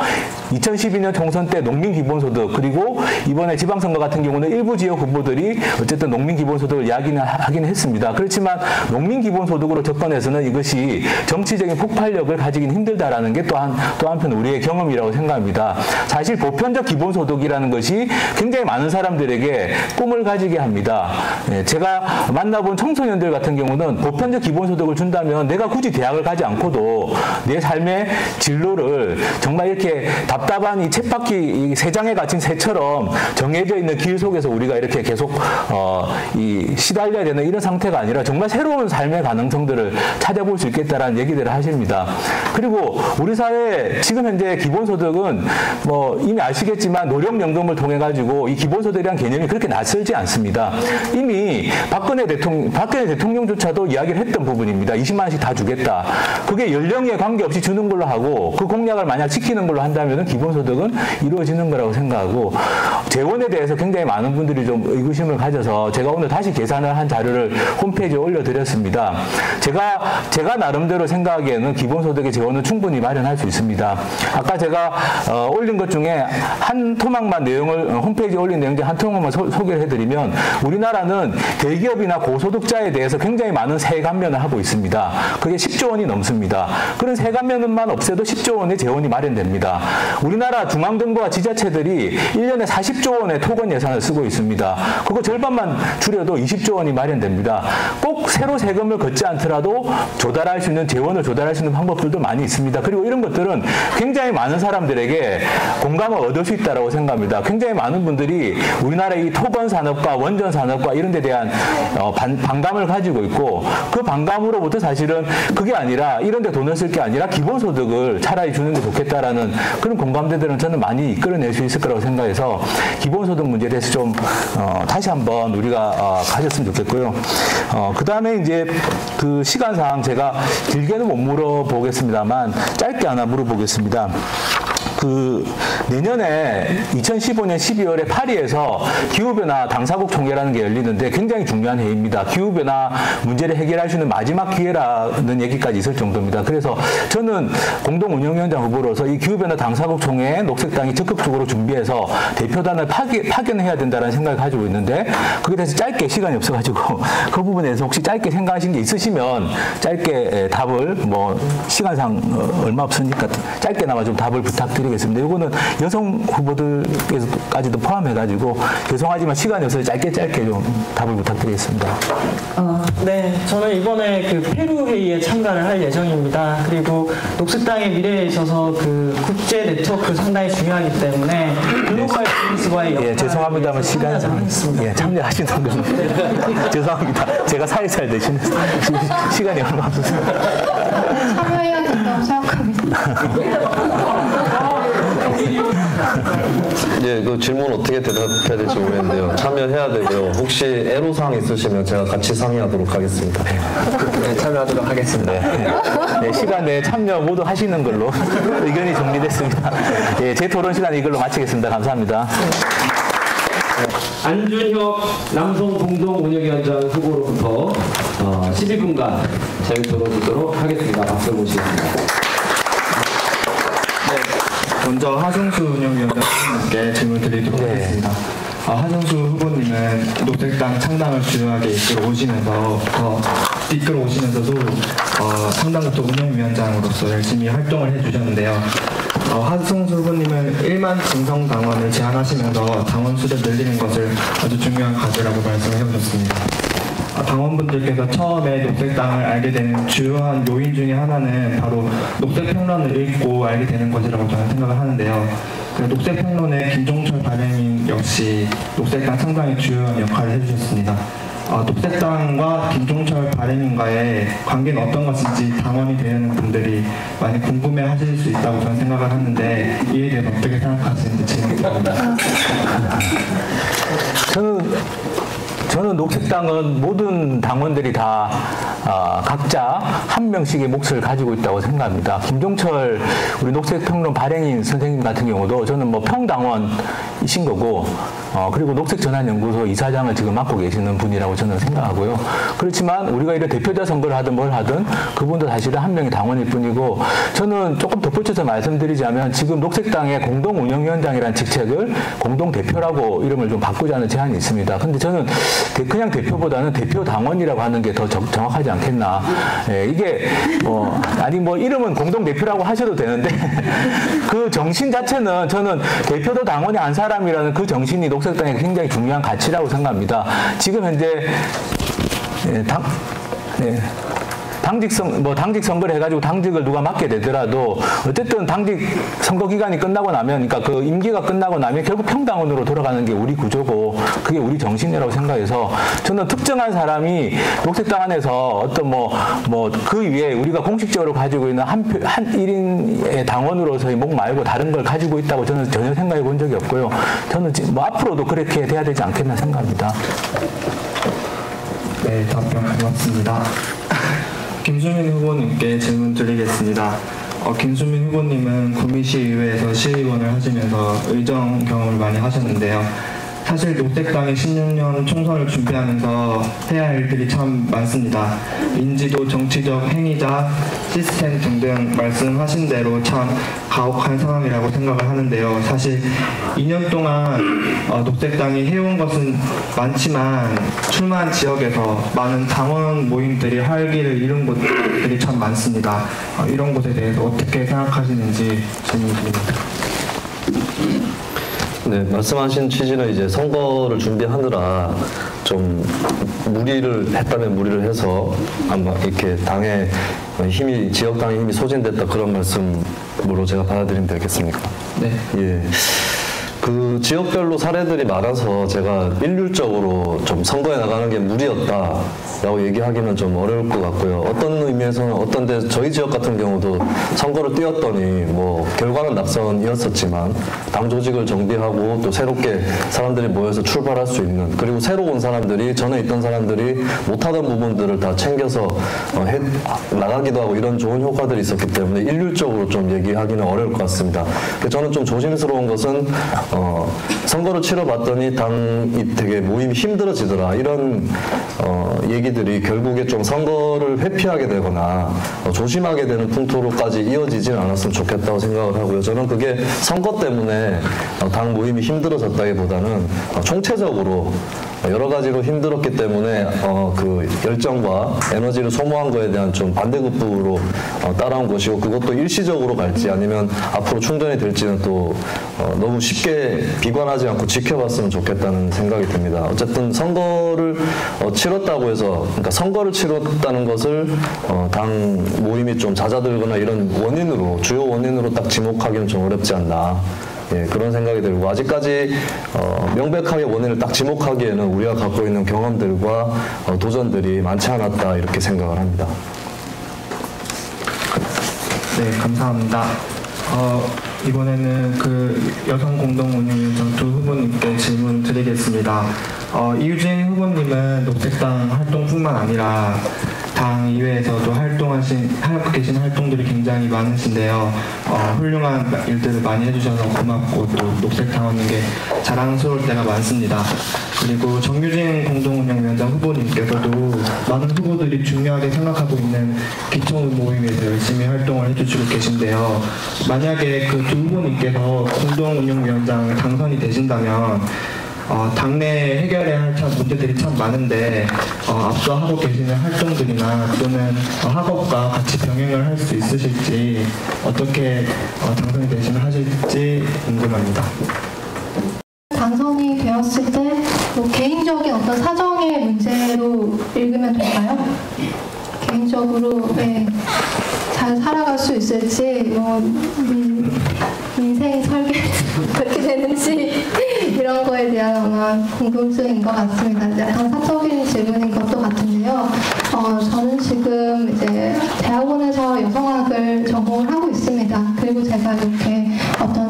2012년 총선 때 농민기본소득, 그리고 이번에 지방선거 같은 경우는 일부 지역 후보들이 어쨌든 농민기본소득을 하긴 했습니다. 그렇지만 농민기본소득으로 접근해서는 이것이 정치적인 폭발력을 가지기는 힘들다라는 게 또 한편 우리의 경험이라고 생각합니다. 사실 보편적 기본소득이라는 것이 굉장히 많은 사람들에게 꿈을 가지게 합니다. 제가 만나본 청소년들 같은 경우는 보편적 기본소득을 준다면 내가 굳이 대학을 가지 않고도 내 삶의 진로를 정말 이렇게 답답한 이 쳇바퀴 세 장에 갇힌 새처럼 정해져 있는 길 속에서 우리가 이렇게 계속 시달려야 되는 이런 상태가 아니라 정말 새로운 삶의 가능성들을 찾아볼 수 있겠다라는 얘기들을 하십니다. 그리고 우리 사회 지금 현재 기본소득은 이미 아시겠지만 노령연금을 통해 가지고 이 기본소득이라는 개념이 그렇게 낯설지 않습니다. 이미 박근혜 대통령조차도 이야기를 했던 부분입니다. 20만 원씩 다 주겠다. 그게 연령에 관계없이 주는 걸로 하고 그 공약을 만약 지키는 걸로 한다면 기본소득은 이루어지는 거라고 생각하고, 재원에 대해서 굉장히 많은 분들이 좀 의구심을 가져서 제가 오늘 다시 계산을 한 자료를 홈페이지에 올려드렸습니다. 제가 나름대로 생각하기에는 기본소득의 재원은 충분히 마련할 수 있습니다. 아까 제가 올린 것 중에 한 토막만 내용을 홈페이지에 올린 내용 중 한 토막만 소개를 해드리면, 우리나라는 대기업이나 고소득자에 대해서 굉장히 많은 세액 감면을 하고 하고 있습니다. 그게 10조 원이 넘습니다. 그런 세관면만 없애도 10조 원의 재원이 마련됩니다. 우리나라 중앙정부와 지자체들이 1년에 40조 원의 토건 예산을 쓰고 있습니다. 그거 절반만 줄여도 20조 원이 마련됩니다. 꼭 새로 세금을 걷지 않더라도 조달할 수 있는 재원을 조달할 수 있는 방법들도 많이 있습니다. 그리고 이런 것들은 굉장히 많은 사람들에게 공감을 얻을 수 있다고 생각합니다. 굉장히 많은 분들이 우리나라의 이 토건 산업과 원전 산업과 이런 데 대한 반감을 가지고 있고 그 반감으로부터 사실은 그게 아니라 이런 데 돈을 쓸 게 아니라 기본소득을 차라리 주는 게 좋겠다라는 그런 공감대들은 저는 많이 이끌어낼 수 있을 거라고 생각해서 기본소득 문제에 대해서 좀 다시 한번 우리가 가졌으면 좋겠고요. 그 다음에 이제 그 시간상 제가 길게는 못 물어보겠습니다만 짧게 하나 물어보겠습니다. 그 내년에 2015년 12월에 파리에서 기후변화 당사국 총회라는 게 열리는데 굉장히 중요한 회의입니다. 기후변화 문제를 해결할 수 있는 마지막 기회라는 얘기까지 있을 정도입니다. 그래서 저는 공동운영위원장 후보로서 이 기후변화 당사국 총회에 녹색당이 적극적으로 준비해서 대표단을 파견해야 된다는 생각을 가지고 있는데 그에 대해서 짧게 시간이 없어가지고 그 부분에 대해서 혹시 짧게 생각하신 게 있으시면 짧게 답을 뭐 시간상 얼마 없으니까 짧게나마 좀 답을 부탁드리겠습니다. 이거는 여성 후보들까지도 포함해가지고 죄송하지만 시간이 없어서 짧게 좀 답을 부탁드리겠습니다. 네, 저는 이번에 그 페루 회의에 참가를 할 예정입니다. 그리고 녹색당의 미래에 있어서 그 국제 네트워크 상당히 중요하기 때문에 글로벌 비즈니스와의 역할을 죄송합니다만 시간이 참여하시는 걸로 죄송합니다. 제가 살살 대신 시간이 얼마 없어서 참여해야 된다고 생각합니다. 예, 그 질문 어떻게 대답해야 될지 모르겠는데요. 참여해야 되고요. 혹시 애로사항 있으시면 제가 같이 상의하도록 하겠습니다. 네, 참여하도록 하겠습니다. 네, 시간 내에 참여 모두 하시는 걸로 의견이 정리됐습니다. 예, 제 토론 시간 이걸로 마치겠습니다. 감사합니다. 안준혁 남성공동운영위원장 후보로부터 12분간 자유토론 듣도록 하겠습니다. 박수 모시겠습니다. 먼저 하정수 운영위원장님께 질문 드리도록 하겠습니다. 하정수 후보님은 녹색당 창당을 주요하게 이끌어오시면서도 창당부터 운영위원장으로서 열심히 활동을 해주셨는데요. 하정수 후보님은 1만 진성당원을 제안하시면서 당원 수를 늘리는 것을 아주 중요한 과제라고 말씀을 해주셨습니다. 당원분들께서 처음에 녹색당을 알게 되는 주요한 요인 중에 하나는 바로 녹색평론을 읽고 알게 되는 것이라고 저는 생각을 하는데요. 녹색평론의 김종철 발행인 역시 녹색당 창당에 주요한 역할을 해주셨습니다. 녹색당과 김종철 발행인과의 관계는 어떤 것인지 당원이 되는 분들이 많이 궁금해하실 수 있다고 저는 생각을 하는데 이에 대해서 어떻게 생각하시는지 질문드립니다. 저는 녹색당은 모든 당원들이 다 각자 한 명씩의 몫을 가지고 있다고 생각합니다. 김종철 우리 녹색평론 발행인 선생님 같은 경우도 저는 뭐 평당원이신 거고 그리고 녹색전환연구소 이사장을 지금 맡고 계시는 분이라고 저는 생각하고요. 그렇지만 우리가 이런 대표자 선거를 하든 뭘 하든 그분도 사실은 한 명의 당원일 뿐이고 저는 조금 덧붙여서 말씀드리자면 지금 녹색당의 공동운영위원장이라는 직책을 공동대표라고 이름을 좀 바꾸자는 제안이 있습니다. 근데 저는 그냥 대표보다는 대표당원이라고 하는 게 더 정확하지 않겠나. 예, 이게 이름은 공동대표라고 하셔도 되는데 그 정신 자체는 저는 대표도 당원이 한 사람이라는 그 정신이 녹색당의 굉장히 중요한 가치라고 생각합니다. 지금 현재 당직 선거를 해가지고 당직을 누가 맡게 되더라도 어쨌든 당직 선거 기간이 끝나고 나면 그러니까 그 임기가 끝나고 나면 결국 평당원으로 돌아가는 게 우리 구조고 그게 우리 정신이라고 생각해서 저는 특정한 사람이 녹색당 안에서 어떤 그 위에 우리가 공식적으로 가지고 있는 한 1인의 당원으로서의 목 말고 다른 걸 가지고 있다고 저는 전혀 생각해 본 적이 없고요. 저는 앞으로도 그렇게 돼야 되지 않겠나 생각합니다. 네, 답변 고맙습니다. 김수민 후보님께 질문 드리겠습니다. 김수민 후보님은 구미시의회에서 시의원을 하시면서 의정 경험을 많이 하셨는데요. 사실 녹색당이 16년 총선을 준비하면서 해야 할 일들이 참 많습니다. 인지도, 정치적 행위자, 시스템 등등 말씀하신 대로 참 가혹한 상황이라고 생각을 하는데요. 사실 2년 동안 녹색당이 해온 것은 많지만 출마한 지역에서 많은 당원 모임들이 활기를 잃은 곳들이 참 많습니다. 이런 곳에 대해서 어떻게 생각하시는지 질문드립니다. 네, 말씀하신 취지는 이제 선거를 준비하느라 좀 무리를 했다면 무리를 해서 아마 이렇게 당의 힘이, 지역당의 힘이 소진됐다 그런 말씀으로 제가 받아들이면 되겠습니까? 네. 예. 그 지역별로 사례들이 많아서 제가 일률적으로 좀 선거에 나가는 게 무리였다라고 얘기하기는 좀 어려울 것 같고요. 어떤 의미에서는 어떤데 저희 지역 같은 경우도 선거를 뛰었더니 뭐 결과는 낙선이었었지만 당 조직을 정비하고 또 새롭게 사람들이 모여서 출발할 수 있는, 그리고 새로 온 사람들이 전에 있던 사람들이 못하던 부분들을 다 챙겨서 나가기도 하고 이런 좋은 효과들이 있었기 때문에 일률적으로 좀 얘기하기는 어려울 것 같습니다. 저는 좀 조심스러운 것은 선거를 치러봤더니 당이 되게 모임이 힘들어지더라 이런 얘기들이 결국에 좀 선거를 회피하게 되거나 조심하게 되는 풍토로까지 이어지진 않았으면 좋겠다고 생각을 하고요. 저는 그게 선거 때문에 당 모임이 힘들어졌다기보다는 총체적으로 여러 가지로 힘들었기 때문에 그 열정과 에너지를 소모한 거에 대한 좀 반대급부로 따라온 것이고, 그것도 일시적으로 갈지 아니면 앞으로 충전이 될지는 또 너무 쉽게 비관하지 않고 지켜봤으면 좋겠다는 생각이 듭니다. 어쨌든 선거를 치렀다고 해서, 그러니까 선거를 치렀다는 것을 당 모임이 좀 잦아들거나 이런 원인으로, 주요 원인으로 딱 지목하기는 좀 어렵지 않나. 예, 그런 생각이 들고, 아직까지 명백하게 원인을 딱 지목하기에는 우리가 갖고 있는 경험들과 도전들이 많지 않았다 이렇게 생각을 합니다. 네, 감사합니다. 이번에는 그 여성공동운영위원장 두 후보님께 질문 드리겠습니다. 이유진 후보님은 녹색당 활동뿐만 아니라 당 이외에서도 하고 계신 활동들이 굉장히 많으신데요. 훌륭한 일들을 많이 해주셔서 고맙고 또 녹색당원에게 자랑스러울 때가 많습니다. 그리고 정유진 공동운영위원장 후보님께서도 많은 후보들이 중요하게 생각하고 있는 기초 모임에서 열심히 활동을 해주시고 계신데요. 만약에 그 두 후보님께서 공동운영위원장 당선이 되신다면 당내 해결해야 할 문제들이 참 많은데 앞서 하고 계시는 활동들이나 또는 학업과 같이 병행을 할 수 있으실지, 어떻게 당선이 되시면 하실지 궁금합니다. 당선이 되었을 때 뭐 개인적인 어떤 사정의 문제로 읽으면 될까요? 개인적으로 잘 살아갈 수 있을지, 뭐 인생 설계 어떻게 되는지 이런 거에 대한 아마 궁금증인 것 같습니다. 약간 사적인 질문인 것도 같은데요. 저는 지금 이제 대학원에서 여성학을 전공을 하고 있습니다. 그리고 제가 이렇게 어떤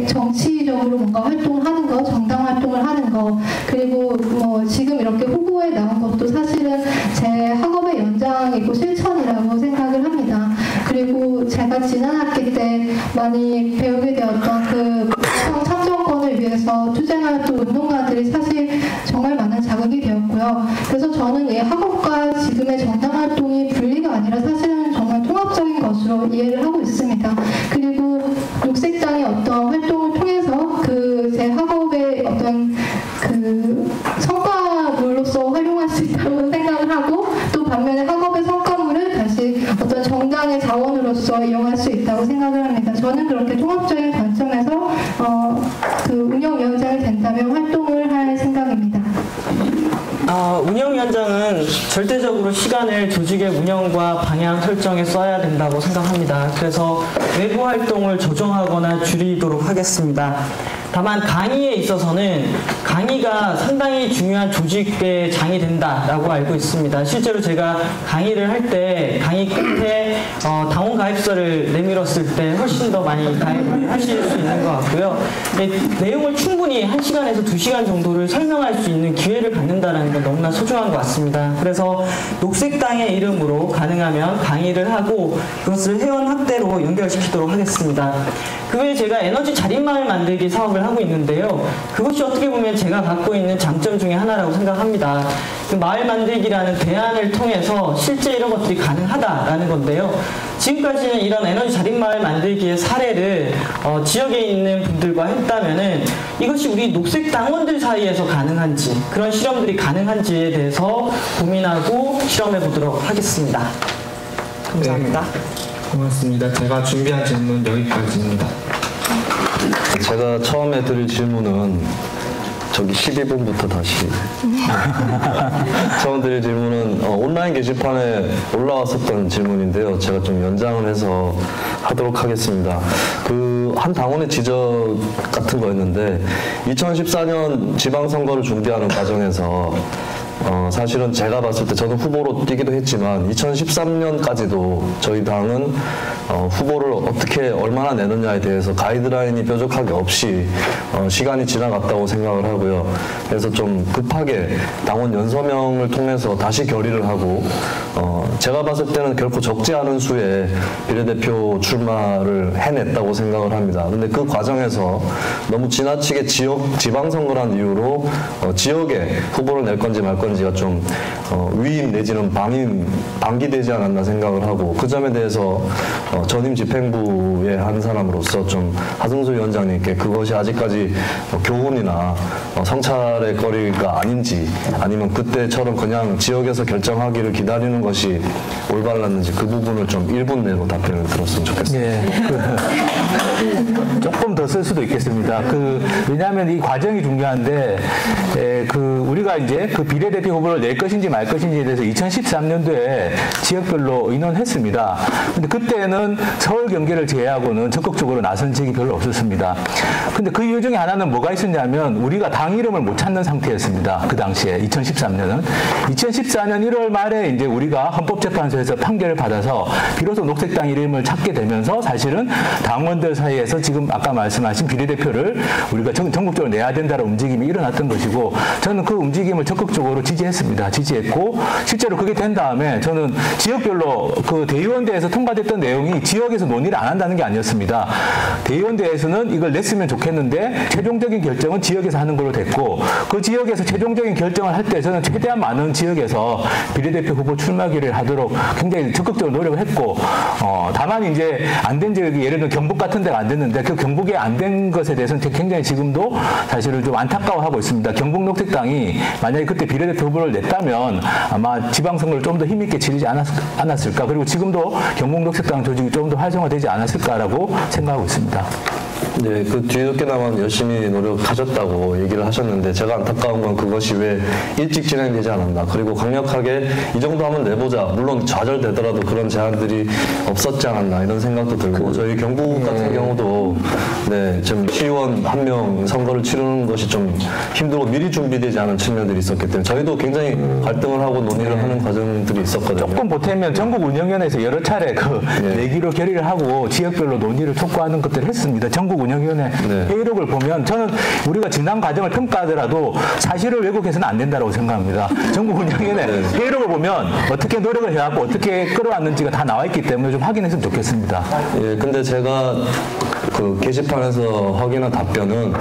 정치적으로 뭔가 활동을 하는 거, 정당 활동을 하는 거, 그리고 뭐 지금 이렇게 후보에 나온 것도 사실은 제 학업의 연장이고 실천이라고 생각을 합니다. 그리고 제가 지난 학기 때 많이 배우게 되었던 그 여성 참정권을 위해서 투쟁하는 또 운동가들이 사실 정말 많은 자극이 되었고요. 그래서 저는 이 학업과 지금의 정당 활동이 분리가 아니라 사실은 정말 통합적인 것으로 이해를 하고 있습니다. 그리고 녹색당의 어떤 활동을 통해서 그 제 학업의 어떤 그 성과물로서 활용할 수 있다고 생각을 하고, 또 반면에 학업의 성과물을 다시 어떤 정당의 자원으로서 이용할 수 있다고 생각을 합니다. 저는 그렇게 통합적인 관점에서 그 운영위원장이 된다면 활동을 할 생각입니다. 운영위원장은 절대적으로 시간을 조직의 운영과 방향 설정에 써야 된다고 생각합니다. 그래서 외부 활동을 조정하거나 줄이도록 하겠습니다. 다만 강의에 있어서는 강의가 상당히 중요한 조직의 장이 된다라고 알고 있습니다. 실제로 제가 강의를 할 때 강의 끝에 당원 가입서를 내밀었을 때 훨씬 더 많이 가입을 하실 수 있는 것 같고요. 내용을 충분히 1시간에서 2시간 정도를 설명할 수 있는 기회를 갖는다 있다는 건 너무나 소중한 것 같습니다. 그래서 녹색당의 이름으로 가능하면 강의를 하고 그것을 회원 확대로 연결시키도록 하겠습니다. 그 외에 제가 에너지 자립마을 만들기 사업을 하고 있는데요. 그것이 어떻게 보면 제가 갖고 있는 장점 중에 하나라고 생각합니다. 그 마을 만들기라는 대안을 통해서 실제 이런 것들이 가능하다라는 건데요. 지금까지는 이런 에너지 자립마을 만들기의 사례를 지역에 있는 분들과 했다면은 이것이 우리 녹색 당원들 사이에서 가능한지, 그런 실험들이 가능한지에 대해서 고민하고 실험해 보도록 하겠습니다. 감사합니다. 고맙습니다. 제가 준비한 질문 여기까지입니다. 제가 처음에 드릴 질문은 저기 12분부터 다시 처음 드릴 질문은 온라인 게시판에 올라왔었던 질문인데요. 제가 좀 연장을 해서 하도록 하겠습니다. 그 한 당원의 지적 같은 거였는데 2014년 지방선거를 준비하는 과정에서 사실은 제가 봤을 때 저는 후보로 뛰기도 했지만 2013년까지도 저희 당은 후보를 어떻게 얼마나 내느냐에 대해서 가이드라인이 뾰족하게 없이 시간이 지나갔다고 생각을 하고요. 그래서 좀 급하게 당원 연서명을 통해서 다시 결의를 하고 제가 봤을 때는 결코 적지 않은 수의 비례대표 출마를 해냈다고 생각을 합니다. 근데 그 과정에서 너무 지나치게 지방선거란 이유로 지역에 후보를 낼 건지 말 건지가 좀 위임 내지는 방기되지 않았나 생각을 하고 그 점에 대해서 전임 집행부의 한 사람으로서 좀 하승수 위원장님께 그것이 아직까지 교훈이나 성찰의 거리가 아닌지 아니면 그때처럼 그냥 지역에서 결정하기를 기다리는 것이 올바랐는지 그 부분을 좀 1분 내로 답변을 들었으면 좋겠습니다. 네, 조금 더 쓸 수도 있겠습니다. 왜냐하면 이 과정이 중요한데 우리가 이제 그 비례대표 후보를 낼 것인지 말 것인지에 대해서 2013년도에 지역별로 의논했습니다. 근데 그때는 서울 경기를 제외하고는 적극적으로 나선 지역이 별로 없었습니다. 근데 그 이유 중에 하나는 뭐가 있었냐면 우리가 당 이름을 못 찾는 상태였습니다. 그 당시에 2013년은 2014년 1월 말에 이제 우리가 헌법재판소에서 판결을 받아서 비로소 녹색당 이름을 찾게 되면서 사실은 당원들 사이에서 지금 아까 말씀하신 비례대표를 우리가 전국적으로 내야 된다는 움직임이 일어났던 것이고 저는 그 움직임을 적극적으로 지지했고 실제로 그게 된 다음에 저는 지역별로 그 대의원대에서 통과됐던 내용이 지역에서 논의를 안 한다는 게 아니었습니다. 대의원대에서는 이걸 냈으면 좋겠는데 최종적인 결정은 지역에서 하는 걸로 됐고 그 지역에서 최종적인 결정을 할 때 저는 최대한 많은 지역에서 비례대표 후보 출마기를 하도록 굉장히 적극적으로 노력을 했고 다만 이제 안 된 지역이 예를 들면 경북 같은 데가 안 됐는데 그 경북에 안 된 것에 대해서는 굉장히 지금도 사실은 좀 안타까워하고 있습니다. 경북 녹색당이 만약에 그때 비례대표 후보를 냈다면 아마 지방선거를 좀 더 힘있게 치르지 않았을까. 그리고 지금도 경북 녹색당 조직이 좀 더 활성화되지 않았을까라고 생각하고 있습니다. 네, 그 뒤늦게나마 열심히 노력하셨다고 얘기를 하셨는데 제가 안타까운 건 그것이 왜 일찍 진행되지 않았나. 그리고 강력하게 이 정도 하면 내보자. 물론 좌절되더라도 그런 제안들이 없었지 않았나 이런 생각도 들고 저희 경북 같은 경우도 네, 지금 시의원 한 명 선거를 치르는 것이 좀 힘들고 미리 준비되지 않은 측면들이 있었기 때문에 저희도 굉장히 갈등을 하고 논의를 하는 과정들이 있었거든요. 조금 보태면 전국운영위원회에서 여러 차례 내기로 결의를 하고 지역별로 논의를 촉구하는 것들을 했습니다. 전국운영위원회 회의록을 보면 저는 우리가 지난 과정을 평가하더라도 사실을 왜곡해서는 안 된다고 생각합니다. 전국운영위원회 회의록을 보면 어떻게 노력을 해왔고 어떻게 끌어왔는지가 다 나와 있기 때문에 좀 확인했으면 좋겠습니다. 예, 근데 제가 그 게시판에서 확인한 답변은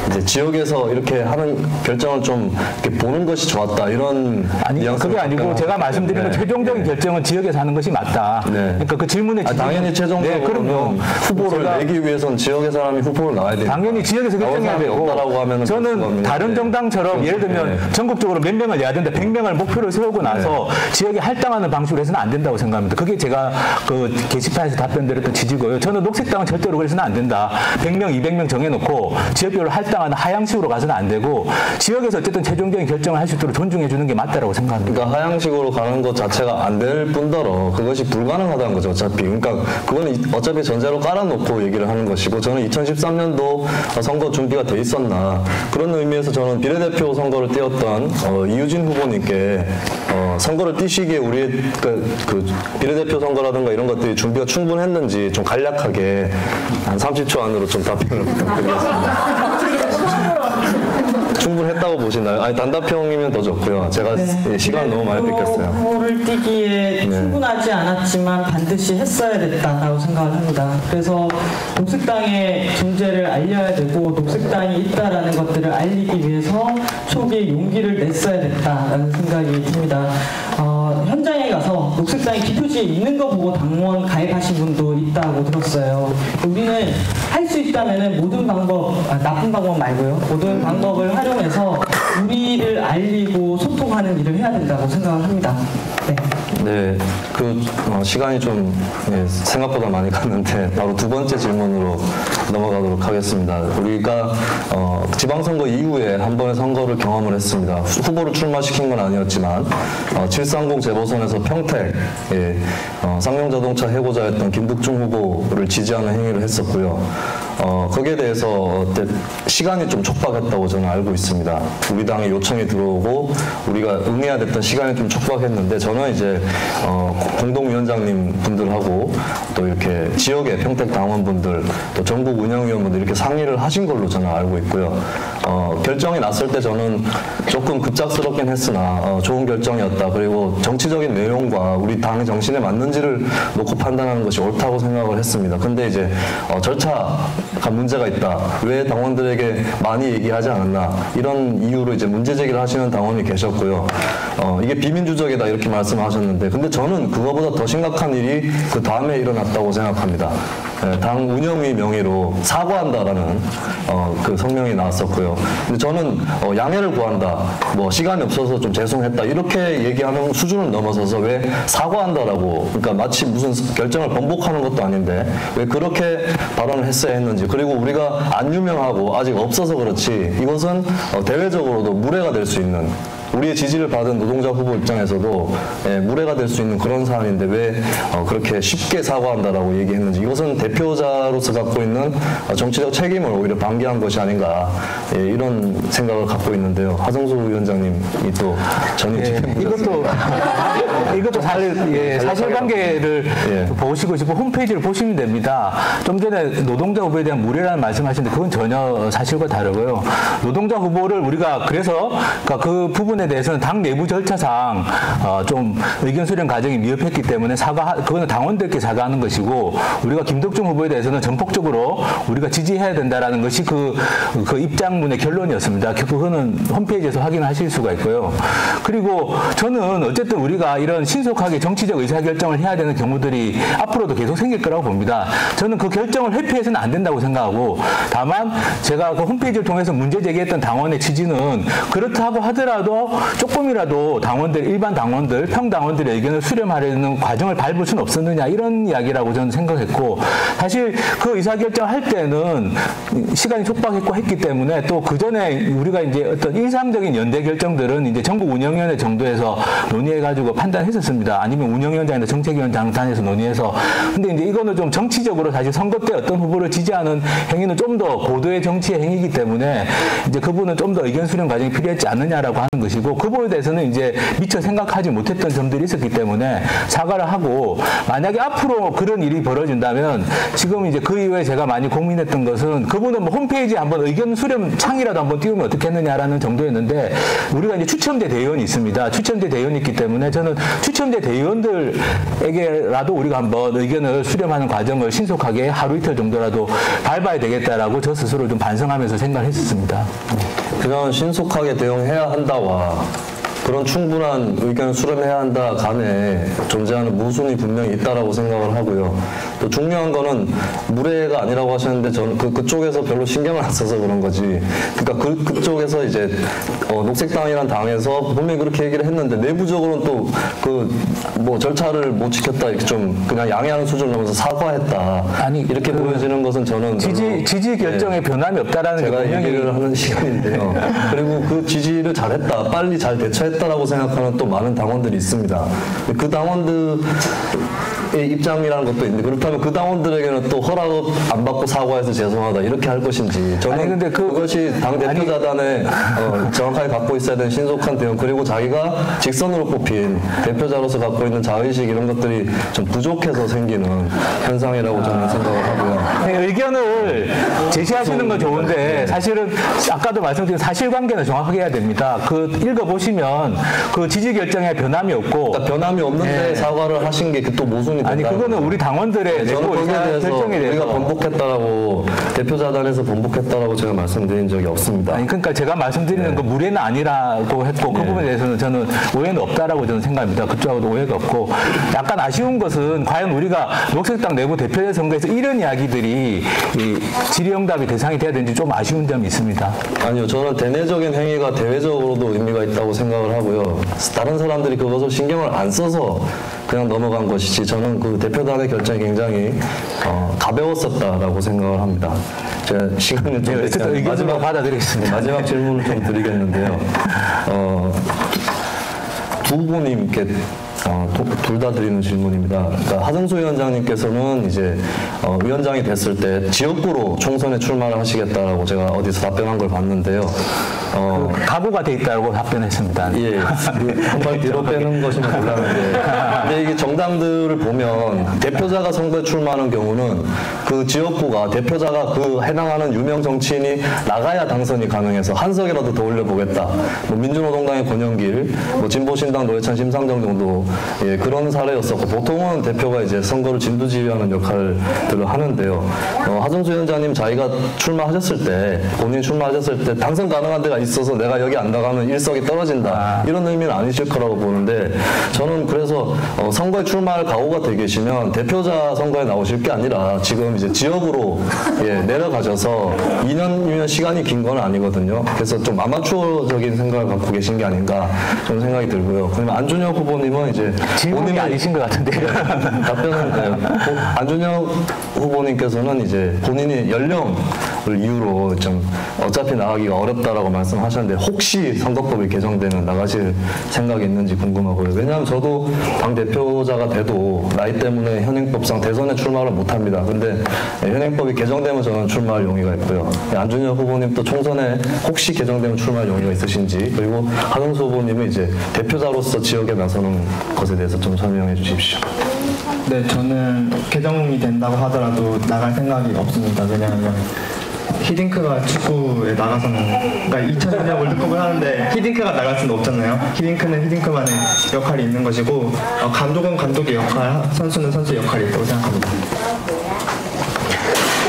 이제 지역에서 이렇게 하는 결정을 좀 이렇게 보는 것이 좋았다 이런 아니 그게 아니고 제가 말씀드린 건 최종적인 결정은 지역에서 하는 것이 맞다. 그러니까 그 질문에 당연히 최종적으로 후보를 내기 위해서는 지역의 사람이 후보를 나와야 돼요. 당연히 지역에서 결정해야 되고 저는 다른 정당처럼 예를 들면 전국적으로 몇 명을 내야 된다 100명을 목표로 세우고 나서 지역에 할당하는 방식으로 해서는 안 된다고 생각합니다. 그게 제가 그 게시판에서 답변드렸던 취지고요. 저는 녹색당은 절대로 그래서는 안 된다. 100명, 200명 정해놓고 지역별로 할당하는 하향식으로 가서는 안 되고 지역에서 어쨌든 최종적인 결정을 할 수 있도록 존중해 주는 게 맞다라고 생각합니다. 그러니까 하향식으로 가는 것 자체가 안 될 뿐더러 그것이 불가능하다는 거죠. 어차피. 그러니까 그거는 어차피 전제로 깔아놓고 얘기를 하는 것이고 저는 2013년도 선거 준비가 돼 있었나 그런 의미에서 저는 비례대표 선거를 띄웠던 이유진 후보님께 선거를 뛰시기에 우리의 그 비례대표 선거라든가 이런 것들이 준비가 충분했는지 좀 간략하게 한 30초 안으로 좀 답변을 부탁드리겠습니다. 충분했다고 보시나요? 아니 단답형이면 더 좋고요. 제가 네. 시간 너무 많이 뺏겼어요. 후보를 띄기에 충분하지 않았지만 반드시 했어야 됐다라고 생각을 합니다. 그래서 녹색당의 존재를 알려야 되고 녹색당이 있다라는 것들을 알리기 위해서 초기에 용기를 냈어야 됐다라는 생각이 듭니다. 현장에 가서 녹색당이 기표지에 있는 거 보고 당원 가입하신 분도 있다고 들었어요. 우리는 할 수 있다면 모든 방법, 나쁜 방법 말고요. 모든 방법을 활용해서 우리를 알리고 소통하는 일을 해야 된다고 생각을 합니다. 네. 네, 시간이 좀 생각보다 많이 갔는데 바로 두 번째 질문으로 넘어가도록 하겠습니다. 우리가 지방선거 이후에 한 번의 선거를 경험을 했습니다. 후보를 출마시킨 건 아니었지만 730 재보선에서 평택 쌍용자동차 해고자였던 김득중 후보를 지지하는 행위를 했었고요. 거기에 대해서 시간이 좀 촉박했다고 저는 알고 있습니다. 우리 당에 요청이 들어오고 우리가 응해야 됐던 시간이 좀 촉박했는데 저는 이제 공동위원장님 분들하고 또 이렇게 지역의 평택 당원분들 또 전국 운영위원분들 이렇게 상의를 하신 걸로 저는 알고 있고요. 결정이 났을 때 저는 조금 급작스럽긴 했으나 좋은 결정이었다. 그리고 정치적인 내용과 우리 당의 정신에 맞는지를 놓고 판단하는 것이 옳다고 생각을 했습니다. 근데 이제 절차가 문제가 있다. 왜 당원들에게 많이 얘기하지 않았나. 이런 이유로 이제 문제 제기를 하시는 당원이 계셨고요. 이게 비민주적이다 이렇게 말씀하셨는데 근데 저는 그거보다 더 심각한 일이 그 다음에 일어났다고 생각합니다. 당 운영위 명의로 사과한다라는 그 성명이 나왔었고요. 근데 저는 양해를 구한다, 뭐 시간이 없어서 좀 죄송했다 이렇게 얘기하는 수준을 넘어서서 왜 사과한다라고, 그러니까 마치 무슨 결정을 번복하는 것도 아닌데 왜 그렇게 발언을 했어야 했는지, 그리고 우리가 안 유명하고 아직 없어서 그렇지 이것은 대외적으로도 무례가 될 수 있는, 우리의 지지를 받은 노동자 후보 입장에서도 무례가 될 수 있는 그런 사안인데 왜 그렇게 쉽게 사과한다라고 얘기했는지, 이것은 대표자로서 갖고 있는 정치적 책임을 오히려 방기한 것이 아닌가, 이런 생각을 갖고 있는데요. 하성수 위원장님이 또 전임 이것도 사실관계를 보시고 싶고 홈페이지를 보시면 됩니다. 좀 전에 노동자 후보에 대한 무례라는 말씀하셨는데 그건 전혀 사실과 다르고요. 노동자 후보를 우리가 그래서 그 부분에 대해서는 당 내부 절차상 좀 의견 수렴 과정이 미흡했기 때문에 그거는 당원들께 사과하는 것이고, 우리가 김덕중 후보에 대해서는 전폭적으로 우리가 지지해야 된다라는 것이 그 입장문의 결론이었습니다. 그거는 홈페이지에서 확인하실 수가 있고요. 그리고 저는 어쨌든 우리가 이런 신속하게 정치적 의사결정을 해야 되는 경우들이 앞으로도 계속 생길 거라고 봅니다. 저는 그 결정을 회피해서는 안 된다고 생각하고, 다만 제가 그 홈페이지를 통해서 문제 제기했던 당원의 취지는 그렇다고 하더라도 조금이라도 일반 당원들, 평당원들의 의견을 수렴하려는 과정을 밟을 수는 없었느냐, 이런 이야기라고 저는 생각했고, 사실 그 의사결정 할 때는 시간이 촉박했고 했기 때문에 또 그 전에 우리가 이제 어떤 일상적인 연대 결정들은 이제 전국 운영위원회 정도에서 논의해가지고 판단했었습니다. 아니면 운영위원장이나 정책위원장단에서 논의해서. 근데 이제 이거는 좀 정치적으로 사실 선거 때 어떤 후보를 지지하는 행위는 좀 더 고도의 정치의 행위이기 때문에 이제 그분은 좀 더 의견 수렴 과정이 필요했지 않느냐라고 하는 것이고, 그 부분에 대해서는 이제 미처 생각하지 못했던 점들이 있었기 때문에 사과를 하고, 만약에 앞으로 그런 일이 벌어진다면 지금 이제 그 이후에 제가 많이 고민했던 것은 그분은 뭐 홈페이지에 한번 의견 수렴 창이라도 한번 띄우면 어떻겠느냐라는 정도였는데, 우리가 이제 추첨제 대의원이 있습니다. 추첨제 대의원이 있기 때문에 저는 추첨제 대의원들에게라도 우리가 한번 의견을 수렴하는 과정을 신속하게 하루 이틀 정도라도 밟아야 되겠다라고 저 스스로 좀 반성하면서 생각을 했었습니다. 그냥 신속하게 대응해야 한다와 그런 충분한 의견을 수렴해야 한다 간에 존재하는 모순이 분명히 있다라고 생각을 하고요. 또 중요한 거는 무례가 아니라고 하셨는데 저는 그쪽에서 별로 신경을 안 써서 그런 거지. 그러니까 그쪽에서 이제 녹색당이란 당에서 분명히 그렇게 얘기를 했는데 내부적으로는 또 뭐 절차를 못 지켰다 이렇게 좀 그냥 양해하는 수준을 넘어서 사과했다. 아니 이렇게 보여지는 것은 저는 지지 결정에 변함이 없다라는 제가 얘기를 하는 시간인데요. 그리고 그 지지를 잘했다, 빨리 잘 대처했다. 잘못했다라고 생각하는 또 많은 당원들이 있습니다. 그 당원들의 입장이라는 것도 있는데 그렇다면 그 당원들에게는 또 허락 안 받고 사과해서 죄송하다 이렇게 할 것인지 저는 아니, 근데 그것이 당 대표자단에 정확하게 갖고 있어야 되는 신속한 대응 그리고 자기가 직선으로 뽑힌 대표자로서 갖고 있는 자의식 이런 것들이 좀 부족해서 생기는 현상이라고 저는 생각을 하고요. 네, 의견을 제시하시는 건 좋은데 사실은 아까도 말씀드린 사실관계는 정확하게 해야 됩니다. 그 읽어보시면 그 지지 결정에 변함이 없고 그러니까 변함이 없는데 네. 사과를 하신 게 또 모순이 아니 된다는 그거는 거죠. 우리 당원들의 저는 거기에 대해서 결정에 우리가 대해서 번복했다라고 대표자단에서 번복했다라고 제가 말씀드린 적이 없습니다. 아니 그러니까 제가 말씀드리는 그 무례는 아니라고 했고 그 부분에 대해서는 저는 오해는 없다라고 저는 생각합니다. 그쪽하고도 오해가 없고 약간 아쉬운 것은 과연 우리가 녹색당 내부 대표자 선거에서 이런 이야기들이 이 질의응답이 대상이 돼야 되는지 좀 아쉬운 점이 있습니다. 아니요, 저는 대내적인 행위가 대외적으로도 의미가 있다고 생각을 하고요. 다른 사람들이 그것을 신경을 안 써서 그냥 넘어간 것이지 저는 그 대표단의 결정이 굉장히 가벼웠었다라고 생각을 합니다. 제가 시간이 좀 어쨌든 의견으로 받아들이겠습니다. 마지막 질문을 좀 드리겠는데요. 두 후보님께 둘 다 드리는 질문입니다. 그러니까 하승수 위원장님께서는 이제 위원장이 됐을 때 지역구로 총선에 출마를 하시겠다라고 제가 어디서 답변한 걸 봤는데요. 각오가 돼 있다고 답변했습니다. 예, 한 발 뒤로 빼는 것이면 몰랐는데, 근데 이게 정당들을 보면 대표자가 선거에 출마하는 경우는 그 지역구가 대표자가 그 해당하는 유명 정치인이 나가야 당선이 가능해서 한 석이라도 더 올려보겠다. 뭐 민주노동당의 권영길, 뭐 진보신당 노회찬 심상정 정도 예, 그런 사례였었고 보통은 대표가 이제 선거를 진두지휘하는 역할들을 하는데요. 하승수 위원장님 자기가 출마하셨을 때 본인이 출마하셨을 때 당선 가능한 데가 있어서 내가 여기 안 나가면 일석이 떨어진다 이런 의미는 아니실 거라고 보는데 저는 그래서 선거에 출마할 각오가 되 계시면 대표자 선거에 나오실 게 아니라 지금 이제 지역으로 예, 내려가셔서 2년이면 시간이 긴 건 아니거든요. 그래서 좀 아마추어적인 생각을 갖고 계신 게 아닌가 좀 생각이 들고요. 그러면 안준혁 후보님은 이제 질문이 아니신 것 같은데요. 답변은 안준혁 후보님께서는 이제 본인이 연령을 이유로 좀 어차피 나가기가 어렵다라고 말씀하셨는데 혹시 선거법이 개정되면 나가실 생각이 있는지 궁금하고요. 왜냐하면 저도 당 대표자가 돼도 나이 때문에 현행법상 대선에 출마를 못합니다. 근데 현행법이 개정되면 저는 출마할 용의가 있고요. 안준혁 후보님도 총선에 혹시 개정되면 출마할 용의가 있으신지 그리고 하승수 후보님은 이제 대표자로서 지역에 나서는 것에 대해서 좀 설명해 주십시오. 네, 저는 개정이 된다고 하더라도 나갈 생각이 없습니다. 왜냐하면 히딩크가 축구에 나가서는 그러니까 2000년 월드컵을 하는데 히딩크가 나갈 수는 없잖아요. 히딩크는 히딩크만의 역할이 있는 것이고 감독은 감독의 역할, 선수는 선수의 역할이 있다고 생각합니다.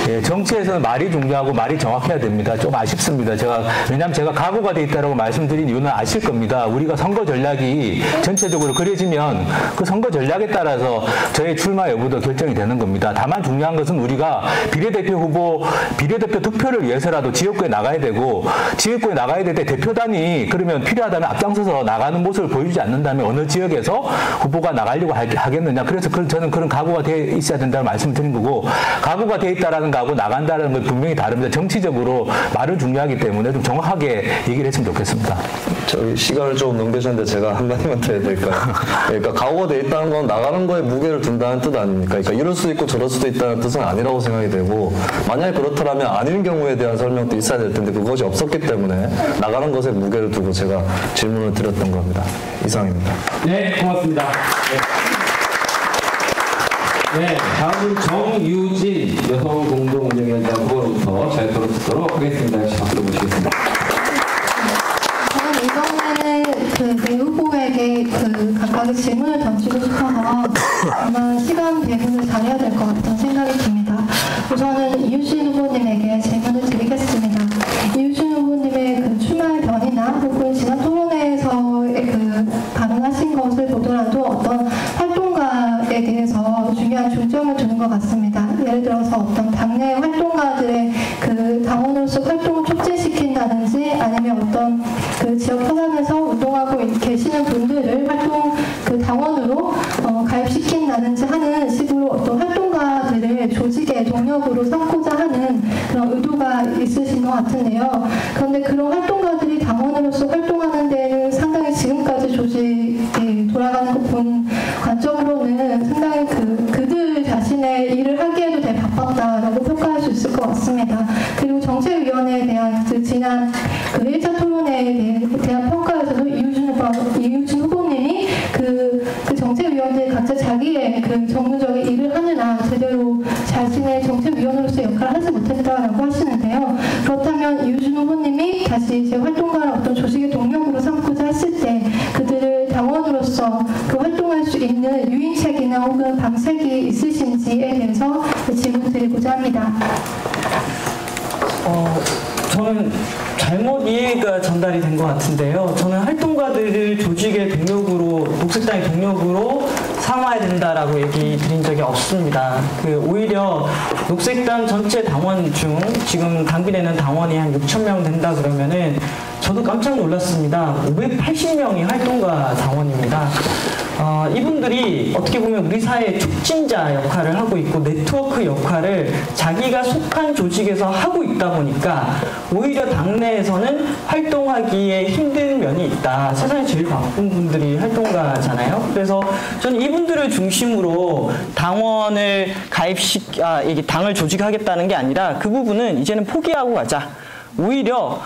예, 정치에서는 말이 중요하고 말이 정확해야 됩니다. 좀 아쉽습니다. 왜냐하면 제가 각오가 돼 있다고 말씀드린 이유는 아실 겁니다. 우리가 선거 전략이 전체적으로 그려지면 그 선거 전략에 따라서 저의 출마 여부도 결정이 되는 겁니다. 다만 중요한 것은 우리가 비례대표 득표를 위해서라도 지역구에 나가야 되고 지역구에 나가야 될 때 대표단이 그러면 필요하다면 앞장서서 나가는 모습을 보여주지 않는다면 어느 지역에서 후보가 나가려고 하겠느냐. 그래서 저는 그런 각오가 돼 있어야 된다고 말씀을 드린 거고 각오가 돼 있다라는 하고 나간다는 건 분명히 다릅니다. 정치적으로 말은 중요하기 때문에 좀 정확하게 얘기를 했으면 좋겠습니다. 저희 시간을 좀 넘기셨는데 제가 한마디만 더 해야 될까요? 그러니까 각오가 돼 있다는 건 나가는 거에 무게를 둔다는 뜻 아닙니까? 그러니까 이럴 수도 있고 저럴 수도 있다는 뜻은 아니라고 생각이 되고 만약에 그렇다면 아닌 경우에 대한 설명도 있어야 될 텐데 그것이 없었기 때문에 나가는 것에 무게를 두고 제가 질문을 드렸던 겁니다. 이상입니다. 네, 고맙습니다. 네, 다음은 정유진 여성공동운영위원장 후보로부터 발표를 듣도록 하겠습니다. 박수로 모시겠습니다. 저는 이번에는 네 후보에게 각각의 질문을 던지고 싶어서 아마 시간 배분을 잘해야 될 것 같다는 생각이 듭니다. 우선은 이유진 후보님에게 질문을 드리겠습니다. 이유진 후보님의 출마의 변이나 혹은 지난 토론회에서의 발언하신 것을 보더라도 어떤 활동가에 대해서 중요한 중점을 두는 것 같습니다. 예를 들어서 어떤 당내 활동가들의 당원으로서 활동을 촉진시킨다든지 아니면 어떤 지역 현안에서 운동하고 계시는 분들을 당원으로 가입시킨다든지 하는 식으로 어떤 활동가들을 조직의 동력으로 삼고자 하는 그런 의도가 있으신 것 같은데요. 그런데 그런 활동가들이 당원으로서 활동하는 데는 상당히 지금까지 하겠다라고 하시는데요. 그렇다면 이우준 후보님이 다시 이제 활동가를 어떤 조직의 동력으로 삼고자 했을 때 그들을 당원으로서 그 활동할 수 있는 유인책이나 혹은 방책이 있으신지에 대해서 질문드리고자 합니다. 저는 잘못 이해가 전달이 된 것 같은데요. 저는 활동가들을 조직의 동력으로, 녹색당의 동력으로 삼아야 된다라고 얘기 드린 적이 없습니다. 오히려 녹색당 전체 당원 중 지금 당비되는 당원이 한 6,000명 된다 그러면은 저도 깜짝 놀랐습니다. 580명이 활동가 당원입니다. 이분들이 어떻게 보면 우리 사회의 촉진자 역할을 하고 있고 네트워크 역할을 자기가 속한 조직에서 하고 있다 보니까 오히려 당내에서는 활동하기에 힘든 면이 있다. 세상에 제일 바쁜 분들이 활동가잖아요. 그래서 저는 이분들을 중심으로 당원을 이게 당을 조직하겠다는 게 아니라 그 부분은 이제는 포기하고 가자. 오히려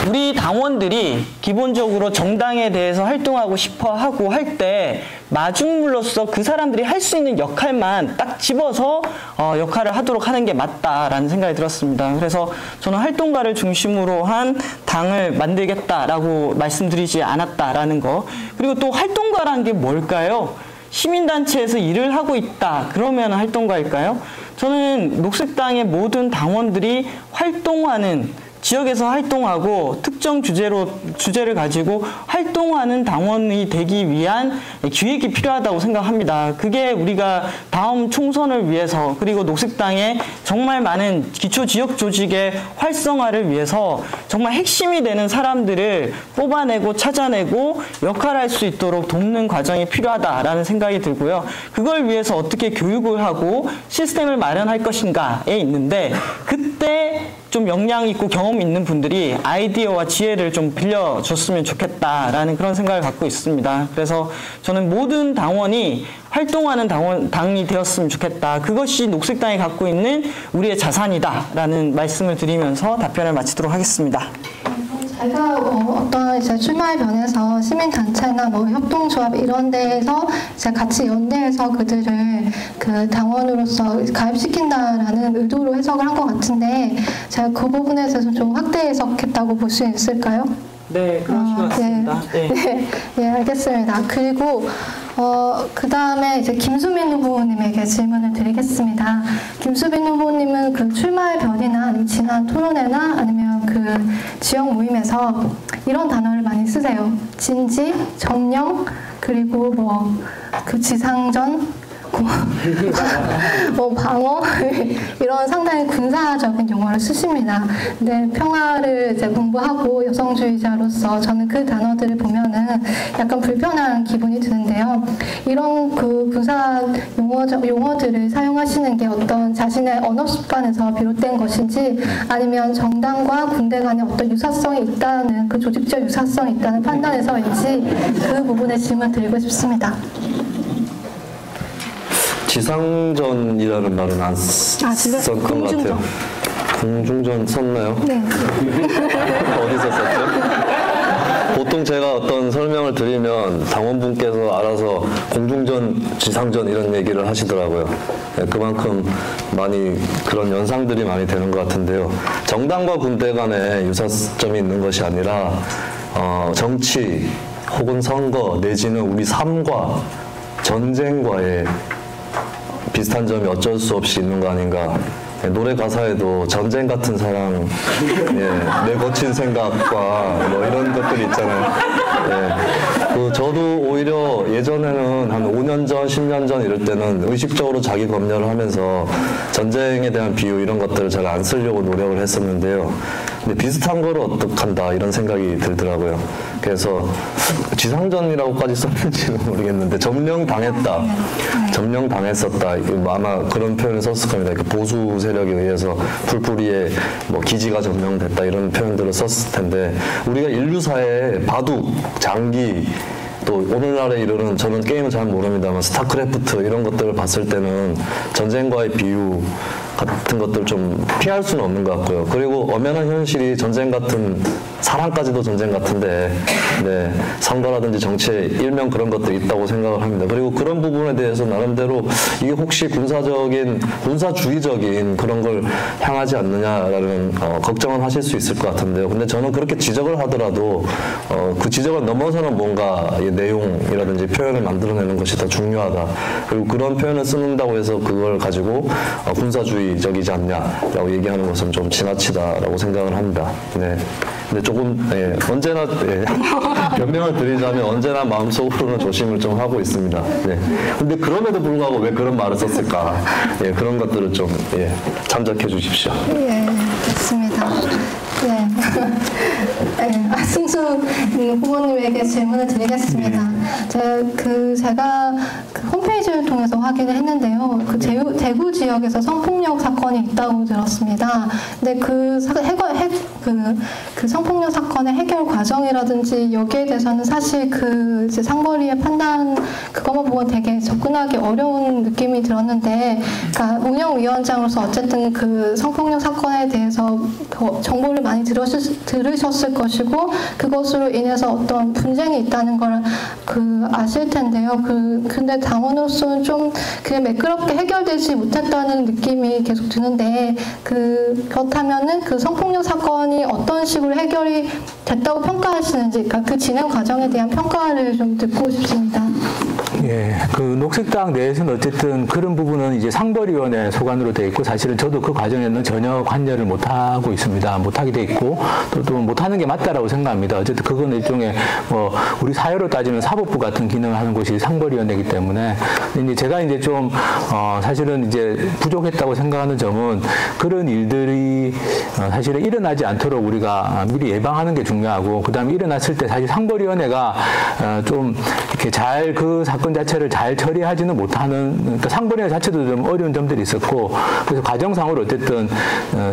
우리 당원들이 기본적으로 정당에 대해서 활동하고 싶어 하고 할 때 마중물로서 그 사람들이 할 수 있는 역할만 딱 집어서 역할을 하도록 하는 게 맞다라는 생각이 들었습니다. 그래서 저는 활동가를 중심으로 한 당을 만들겠다라고 말씀드리지 않았다라는 거. 그리고 또 활동가라는 게 뭘까요? 시민단체에서 일을 하고 있다. 그러면 활동가일까요? 저는 녹색당의 모든 당원들이 활동하는 지역에서 활동하고 특정 주제를 가지고 활동하는 당원이 되기 위한 기획이 필요하다고 생각합니다. 그게 우리가 다음 총선을 위해서 그리고 녹색당의 정말 많은 기초 지역 조직의 활성화를 위해서 정말 핵심이 되는 사람들을 뽑아내고 찾아내고 역할할 수 있도록 돕는 과정이 필요하다라는 생각이 들고요. 그걸 위해서 어떻게 교육을 하고 시스템을 마련할 것인가에 있는데 그때 좀 역량 있고 경험 있는 분들이 아이디어와 지혜를 좀 빌려줬으면 좋겠다라는 그런 생각을 갖고 있습니다. 그래서 저는 모든 당원이 활동하는 당이 되었으면 좋겠다. 그것이 녹색당이 갖고 있는 우리의 자산이다라는 말씀을 드리면서 답변을 마치도록 하겠습니다. 제가 어떤 이제 출마에 변해서 시민단체나 뭐 협동조합 이런 데에서 이제 같이 연대해서 그들을 그 당원으로서 가입시킨다라는 의도로 해석을 한 것 같은데 제가 그 부분에 대해서 좀 확대 해석했다고 볼 수 있을까요? 네, 그러신 것 같습니다. 네, 알겠습니다. 그리고 그 다음에 이제 김수민 후보님에게 질문을 드리겠습니다. 김수민 후보님은 그 출마의 변이나 아니면 지난 토론회나 아니면 그 지역 모임에서 이런 단어를 많이 쓰세요. 진지, 점령, 그리고 뭐 그 지상전, 뭐 방어 이런 상당히 군사적인 용어를 쓰십니다. 근데 평화를 이제 공부하고 여성주의자로서 저는 그 단어들을 보면은 약간 불편한 기분이 드는데요. 이런 그 군사 용어들을 사용하시는 게 어떤 자신의 언어 습관에서 비롯된 것인지 아니면 정당과 군대 간에 어떤 유사성이 있다는 그 조직적 유사성이 있다는 판단에서인지 그 부분에 질문 드리고 싶습니다. 지상전이라는 말은 안 썼던 것 같아요. 공중전 썼나요? 네. 어디서 썼죠? 보통 제가 어떤 설명을 드리면 당원분께서 알아서 공중전, 지상전 이런 얘기를 하시더라고요. 네, 그만큼 많이 그런 연상들이 많이 되는 것 같은데요. 정당과 군대 간에 유사점이 있는 것이 아니라 정치 혹은 선거 내지는 우리 삶과 전쟁과의 비슷한 점이 어쩔 수 없이 있는 거 아닌가. 노래 가사에도 전쟁 같은 사랑, 내 거친 생각과 뭐 이런 것들이 있잖아요. 저도 오히려 예전에는 한 5년 전, 10년 전 이럴 때는 의식적으로 자기 검열을 하면서 전쟁에 대한 비유 이런 것들을 잘 안 쓰려고 노력을 했었는데요. 근데 비슷한 거를 어떡한다 이런 생각이 들더라고요. 그래서 지상전이라고까지 썼는지는 모르겠는데 점령당했다, 점령당했었다 아마 그런 표현을 썼을 겁니다. 보수 세력에 의해서 풀뿌리에 뭐 기지가 점령됐다 이런 표현들을 썼을 텐데 우리가 인류사에 바둑, 장기 또 오늘날에 이르는 저는 게임은 잘 모릅니다만 스타크래프트 이런 것들을 봤을 때는 전쟁과의 비유가 같은 것들 좀 피할 수는 없는 것 같고요. 그리고 엄연한 현실이 전쟁 같은, 사랑까지도 전쟁 같은데, 네, 선거라든지 정치에 일명 그런 것들이 있다고 생각을 합니다. 그리고 그런 부분에 대해서 나름대로 이게 혹시 군사주의적인 그런 걸 향하지 않느냐라는 걱정은 하실 수 있을 것 같은데요. 근데 저는 그렇게 지적을 하더라도 그 지적을 넘어서는 뭔가 내용이라든지 표현을 만들어내는 것이 더 중요하다. 그리고 그런 표현을 쓰는다고 해서 그걸 가지고 군사주의적이지 않냐라고 얘기하는 것은 좀 지나치다라고 생각을 합니다. 네. 근데 조금 언제나 변명을 드리자면 언제나 마음속으로는 조심을 좀 하고 있습니다. 네. 근데 그럼에도 불구하고 왜 그런 말을 썼을까? 그런 것들을 좀 참작해 주십시오. 예, 됐습니다. 네. 네, 승순 후보님에게 질문을 드리겠습니다. 제가 그 홈페이지를 통해서 확인을 했는데요. 그 대구 지역에서 성폭력 사건이 있다고 들었습니다. 근데 그 성폭력 사건의 해결 과정이라든지 여기에 대해서는 사실 그 이제 상벌위의 판단 그것만 보면 되게 접근하기 어려운 느낌이 들었는데, 그러니까 운영위원장으로서 어쨌든 그 성폭력 사건에 대해서 정보를 많이 들으셨을 것이고 그것으로 인해서 어떤 분쟁이 있다는 걸 아실 텐데요. 근데 당원으로서는 좀 그냥 매끄럽게 해결되지 못했다는 느낌이 계속 드는데, 그렇다면은 그 성폭력 사건이 어떤 식으로 해결이 됐다고 평가하시는지, 그러니까 그 진행 과정에 대한 평가를 좀 듣고 싶습니다. 예, 그 녹색당 내에서는 어쨌든 그런 부분은 이제 상벌위원회 소관으로 돼 있고, 사실은 저도 그 과정에는 전혀 관여를 못 하고 있습니다. 못 하게 돼 있고 또 못 하는 게 맞다라고 생각합니다. 어쨌든 그건 일종의 우리 사회로 따지면 사법부 같은 기능을 하는 곳이 상벌위원회이기 때문에, 이제 제가 이제 좀 사실은 이제 부족했다고 생각하는 점은 그런 일들이 사실은 일어나지 않도록 우리가 미리 예방하는 게 중요하고, 그다음에 일어났을 때 사실 상벌위원회가 좀 이렇게 잘 그 사건 자체를 잘 처리하지는 못하는, 그러니까 상벌위원회 자체도 좀 어려운 점들이 있었고, 그래서 과정상으로 어쨌든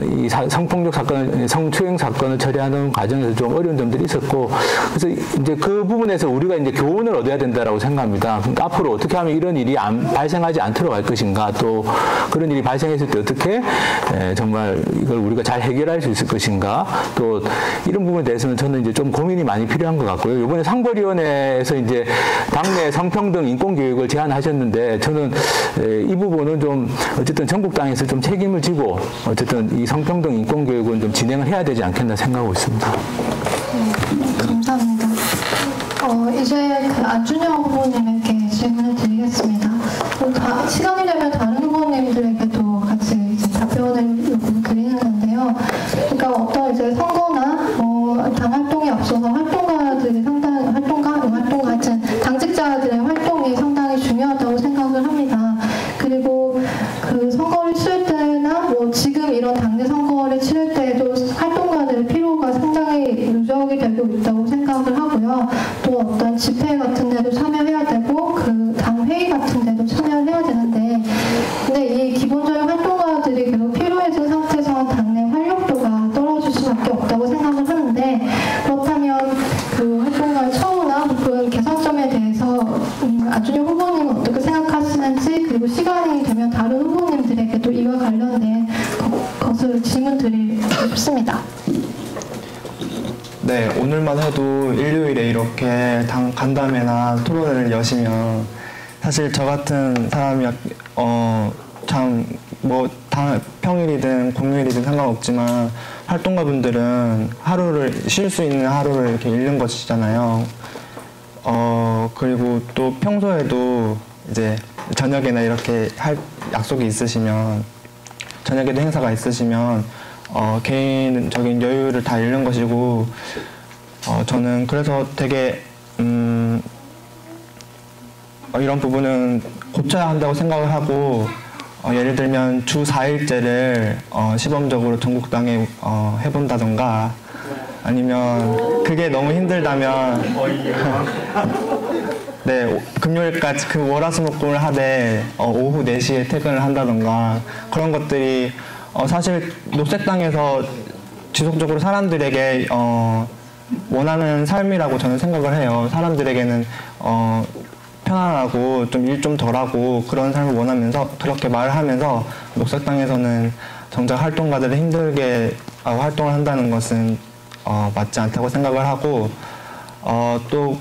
이 성폭력 사건, 성추행 사건을 처리하는 과정에서 좀 어려운 점들이 있었고, 그래서 이제 그 부분에서 우리가 이제 교훈을 얻어야 된다라고 생각합니다. 그러니까 앞으로 어떻게 하면 이런 일이 발생하지 않도록 할 것인가, 또 그런 일이 발생했을 때 어떻게 정말 이걸 우리가 잘 해결할 수 있을 것인가, 또 이런 부분에 대해서는 저는 이제 좀 고민이 많이 필요한 것 같고요. 이번에 상벌위원회에서 이제 당내 성평등 인권교육을 제안하셨는데, 저는 이 부분은 좀 어쨌든 전국당에서 좀 책임을 지고 어쨌든 이 성평등 인권교육은 좀 진행을 해야 되지 않겠나 생각하고 있습니다. 감사합니다. 이제 그 안준영 후보님에게 질문을 드리겠습니다. 시간이 되면 다른 후보님들에게도 같이 이제 답변을 요구드리는 건데요. 그러니까 어떤 이제 선거나 당 활동에 앞서서 활동가들이 상당히 활동가 하여튼 당직자들의 활동이 상당히 중요하다고 생각을 합니다. 그리고 그 선거를 치를 때나 지금 이런 당내 선거를 치를 때에도 활동가들의 필요가 상당히 누적이 되고 있다고 생각을 하고요. 또 어떤 집회 같은 데도 참여해야 되고 그 당 회의 같은 데도 참여를 해야 되는데, 근데 이 기본적인 활동가들이 계속 필요해진 상태에서 당내 활력도가 떨어질 수밖에 없다고 생각을 하는데, 그렇다면 그 활동가의 처우나 혹은 개선점에 대해서 안준영 후보님은 어떻게 생각하시는지, 그리고 시간이 되면 다른 후보님들에게도 이와 관련된 것을 질문 드리고 싶습니다. 네, 오늘만 해도 일요일에 이렇게 당 간담회나 토론회를 여시면 사실 저 같은 사람이 참 평일이든 공휴일이든 상관없지만 활동가분들은 하루를 쉴 수 있는 하루를 이렇게 잃는 것이잖아요. 그리고 또 평소에도 이제 저녁에나 이렇게 할 약속이 있으시면, 저녁에도 행사가 있으시면 개인적인 여유를 다 잃는 것이고, 저는 그래서 되게 이런 부분은 고쳐야 한다고 생각을 하고, 예를 들면 주 4일제를 시범적으로 전국당에 해본다던가, 아니면 그게 너무 힘들다면 네, 금요일까지 그 월화수목금을 하되 오후 4시에 퇴근을 한다던가, 그런 것들이 사실 녹색당에서 지속적으로 사람들에게 원하는 삶이라고 저는 생각을 해요. 사람들에게는 편안하고 좀 일 좀 덜하고 그런 삶을 원하면서 그렇게 말을 하면서 녹색당에서는 정작 활동가들을 힘들게 활동을 한다는 것은 맞지 않다고 생각을 하고 또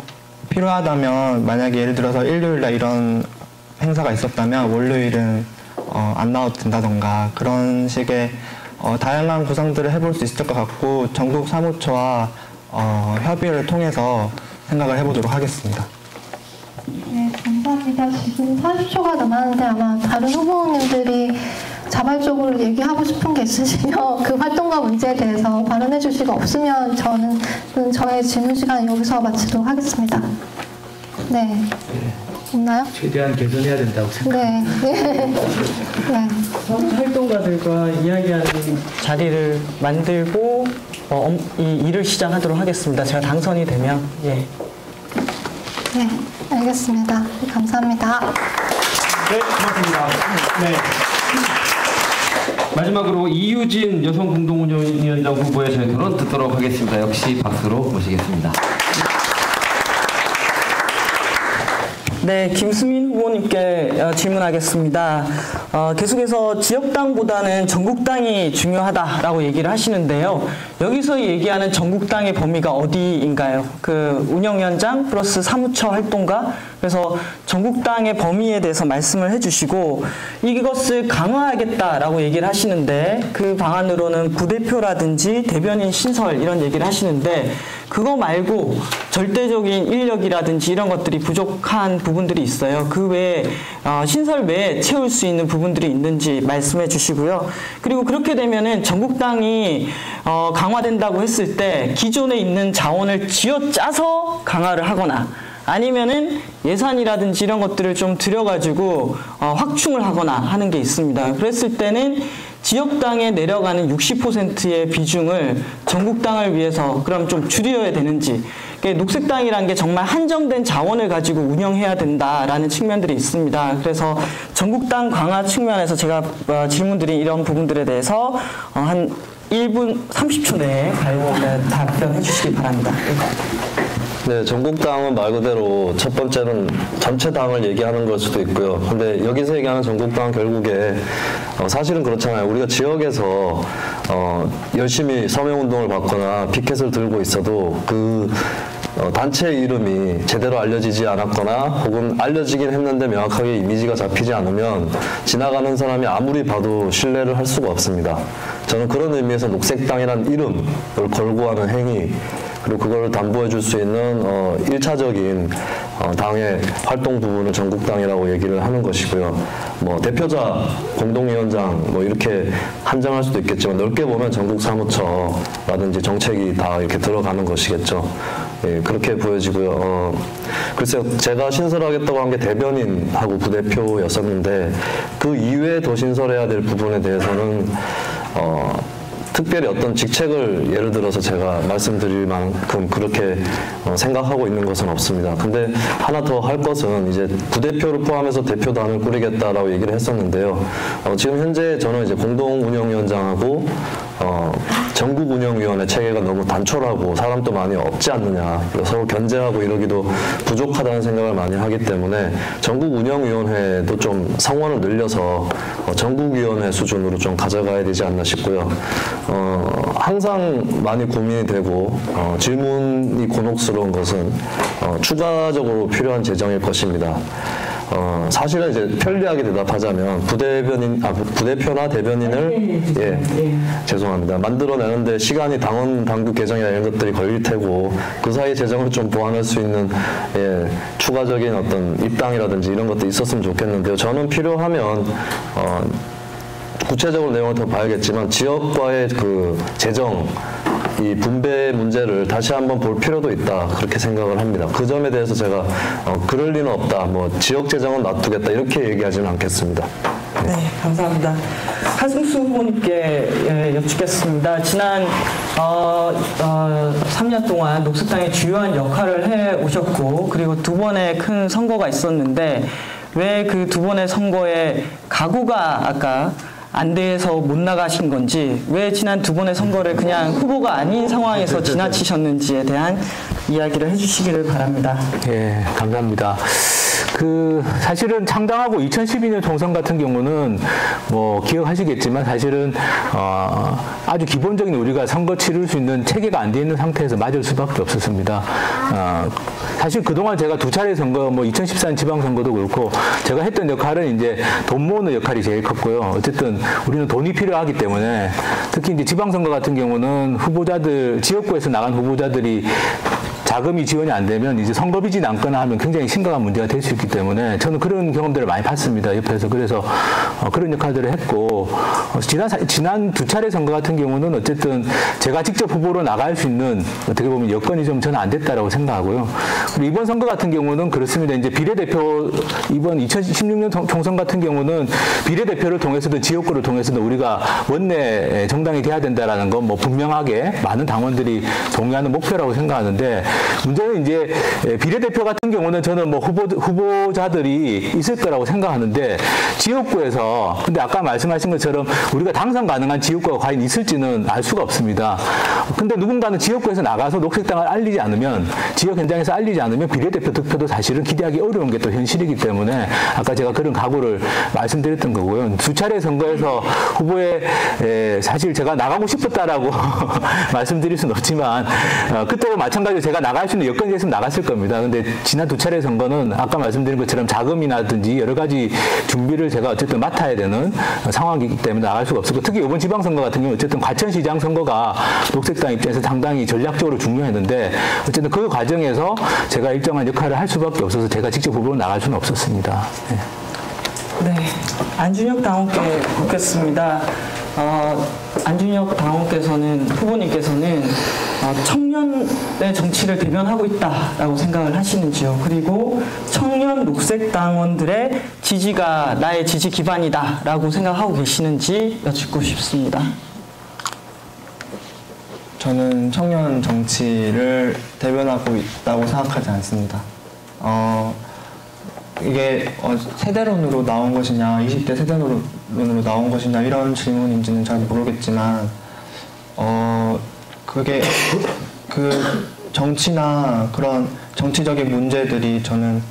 필요하다면 만약에 예를 들어서 일요일날 이런 행사가 있었다면 월요일은 안 나와도 된다던가 그런 식의 다양한 구상들을 해볼 수 있을 것 같고 전국 사무처와 협의를 통해서 생각을 해보도록 하겠습니다. 네, 감사합니다. 지금 40초가 남았는데 아마 다른 후보님들이 자발적으로 얘기하고 싶은 게 있으시면 그 활동가 문제에 대해서 발언해 주시고 없으면 저는 저의 질문 시간 여기서 마치도록 하겠습니다. 네. 없나요? 최대한 개선해야 된다고 생각합니다. 네. 네. 활동가들과 이야기하는 자리를 만들고 이 일을 시작하도록 하겠습니다. 제가 당선이 되면. 예. 네, 알겠습니다. 네, 감사합니다. 네, 고맙습니다. 네. 마지막으로 이유진 여성공동운영위원장 후보의 저희 토론 듣도록 하겠습니다. 역시 박수로 모시겠습니다. 네, 김수민 후보님께 질문하겠습니다. 계속해서 지역당보다는 전국당이 중요하다라고 얘기를 하시는데요. 여기서 얘기하는 전국당의 범위가 어디인가요? 그 운영위원장 플러스 사무처 활동가? 그래서 전국당의 범위에 대해서 말씀을 해주시고 이것을 강화하겠다라고 얘기를 하시는데 그 방안으로는 부대표라든지 대변인 신설 이런 얘기를 하시는데 그거 말고 절대적인 인력이라든지 이런 것들이 부족한 부분들이 있어요. 그 외에 신설 외에 채울 수 있는 부분들이 있는지 말씀해 주시고요. 그리고 그렇게 되면은 전국당이 강화된다고 했을 때 기존에 있는 자원을 쥐어짜서 강화를 하거나 아니면은 예산이라든지 이런 것들을 좀 들여가지고 확충을 하거나 하는 게 있습니다. 그랬을 때는 지역당에 내려가는 60%의 비중을 전국당을 위해서 그럼 좀 줄여야 되는지 녹색당이라는 게 정말 한정된 자원을 가지고 운영해야 된다라는 측면들이 있습니다. 그래서 전국당 강화 측면에서 제가 질문드린 이런 부분들에 대해서 한 1분 30초 내에 답변해 주시기 바랍니다. 네, 전국당은 말 그대로 첫 번째는 전체 당을 얘기하는 걸 수도 있고요. 근데 여기서 얘기하는 전국당은 결국에 사실은 그렇잖아요. 우리가 지역에서 열심히 서명운동을 받거나 피켓을 들고 있어도 그 단체 이름이 제대로 알려지지 않았거나 혹은 알려지긴 했는데 명확하게 이미지가 잡히지 않으면 지나가는 사람이 아무리 봐도 신뢰를 할 수가 없습니다. 저는 그런 의미에서 녹색당이라는 이름을 걸고 하는 행위 그리고 그걸 담보해 줄 수 있는 1차적인 당의 활동 부분을 전국당이라고 얘기를 하는 것이고요. 뭐 대표자, 공동위원장 뭐 이렇게 한정할 수도 있겠지만 넓게 보면 전국 사무처라든지 정책이 다 이렇게 들어가는 것이겠죠. 예, 그렇게 보여지고요. 글쎄요, 제가 신설하겠다고 한 게 대변인하고 부대표였었는데 그 이외에 더 신설해야 될 부분에 대해서는 특별히 어떤 직책을 예를 들어서 제가 말씀드릴 만큼 그렇게 생각하고 있는 것은 없습니다. 근데 하나 더 할 것은 이제 부대표를 포함해서 대표단을 꾸리겠다라고 얘기를 했었는데요. 지금 현재 저는 이제 공동운영위원장하고 전국운영위원회 체계가 너무 단촐하고 사람도 많이 없지 않느냐, 서로 견제하고 이러기도 부족하다는 생각을 많이 하기 때문에 전국운영위원회도 좀 성원을 늘려서 전국위원회 수준으로 좀 가져가야 되지 않나 싶고요. 항상 많이 고민이 되고 질문이 곤혹스러운 것은 추가적으로 필요한 재정일 것입니다. 사실은 이제 편리하게 대답하자면 부대표나 대변인을 죄송합니다. 만들어내는데 시간이 당원 당규 개정이나 이런 것들이 걸릴 테고 그 사이 재정을 좀 보완할 수 있는 추가적인 어떤 입당이라든지 이런 것도 있었으면 좋겠는데요. 저는 필요하면 구체적으로 내용을 더 봐야겠지만 지역과의 그 재정 이 분배 문제를 다시 한번 볼 필요도 있다 그렇게 생각을 합니다. 그 점에 대해서 제가 그럴 리는 없다, 뭐 지역 재정은 놔두겠다 이렇게 얘기하지는 않겠습니다. 네, 감사합니다. 하승수 후보님께 여쭙겠습니다. 지난 3년 동안 녹색당의 주요한 역할을 해 오셨고 그리고 두 번의 큰 선거가 있었는데 왜 그 두 번의 선거에 각오가 아까 안 돼서 못 나가신 건지, 왜 지난 두 번의 선거를 그냥 후보가 아닌 상황에서 지나치셨는지에 대한 이야기를 해주시기를 바랍니다. 예, 감사합니다. 사실은 창당하고 2012년 총선 같은 경우는 뭐 기억하시겠지만 사실은 아주 기본적인 우리가 선거 치를 수 있는 체계가 안 돼 있는 상태에서 맞을 수밖에 없었습니다. 사실 그동안 제가 2차례 선거, 뭐 2014년 지방선거도 그렇고 제가 했던 역할은 이제 돈 모으는 역할이 제일 컸고요. 어쨌든 우리는 돈이 필요하기 때문에 특히 이제 지방선거 같은 경우는 후보자들, 지역구에서 나간 후보자들이 자금이 지원이 안 되면 이제 선거빚이 남거나 하면 굉장히 심각한 문제가 될 수 있기 때문에 저는 그런 경험들을 많이 봤습니다. 옆에서. 그래서 그런 역할들을 했고 지난 2차례 선거 같은 경우는 어쨌든 제가 직접 후보로 나갈 수 있는 어떻게 보면 여건이 좀 저는 안 됐다라고 생각하고요. 그리고 이번 선거 같은 경우는 그렇습니다. 이제 비례대표 이번 2016년 총선 같은 경우는 비례대표를 통해서든 지역구를 통해서든 우리가 원내 정당이 돼야 된다라는 건 뭐 분명하게 많은 당원들이 동의하는 목표라고 생각하는데 문제는 이제 비례대표 같은 경우는 저는 뭐 후보자들이 있을 거라고 생각하는데 지역구에서 근데 아까 말씀하신 것처럼 우리가 당선 가능한 지역구가 과연 있을지는 알 수가 없습니다. 근데 누군가는 지역구에서 나가서 녹색당을 알리지 않으면 지역 현장에서 알리지 않으면 비례대표 득표도 사실은 기대하기 어려운 게 또 현실이기 때문에 아까 제가 그런 각오를 말씀드렸던 거고요. 2차례 선거에서 후보에 사실 제가 나가고 싶었다라고 말씀드릴 수는 없지만 그때도 마찬가지로 제가 나갈 수 있는 여건이 있으면 나갔을 겁니다. 근데 지난 2차례 선거는 아까 말씀드린 것처럼 자금이라든지 여러 가지 준비를 제가 어쨌든 맡아야 되는 상황이기 때문에 나갈 수가 없었고 특히 이번 지방선거 같은 경우 어쨌든 과천시장 선거가 녹색당 입장에서 상당히 전략적으로 중요했는데 어쨌든 그 과정에서 제가 일정한 역할을 할 수밖에 없어서 제가 직접 후보로 나갈 수는 없었습니다. 네, 안준혁 당원께 묻겠습니다. 안준혁 후보님께서는 청년의 정치를 대변하고 있다라고 생각을 하시는지요? 그리고 청년 녹색 당원들의 지지가 나의 지지 기반이다라고 생각하고 계시는지 여쭙고 싶습니다. 저는 청년 정치를 대변하고 있다고 생각하지 않습니다. 이게 세대론으로 나온 것이냐, 20대 세대론으로 나온 것이냐 이런 질문인지는 잘 모르겠지만 그게 그 정치나 그런 정치적인 문제들이 저는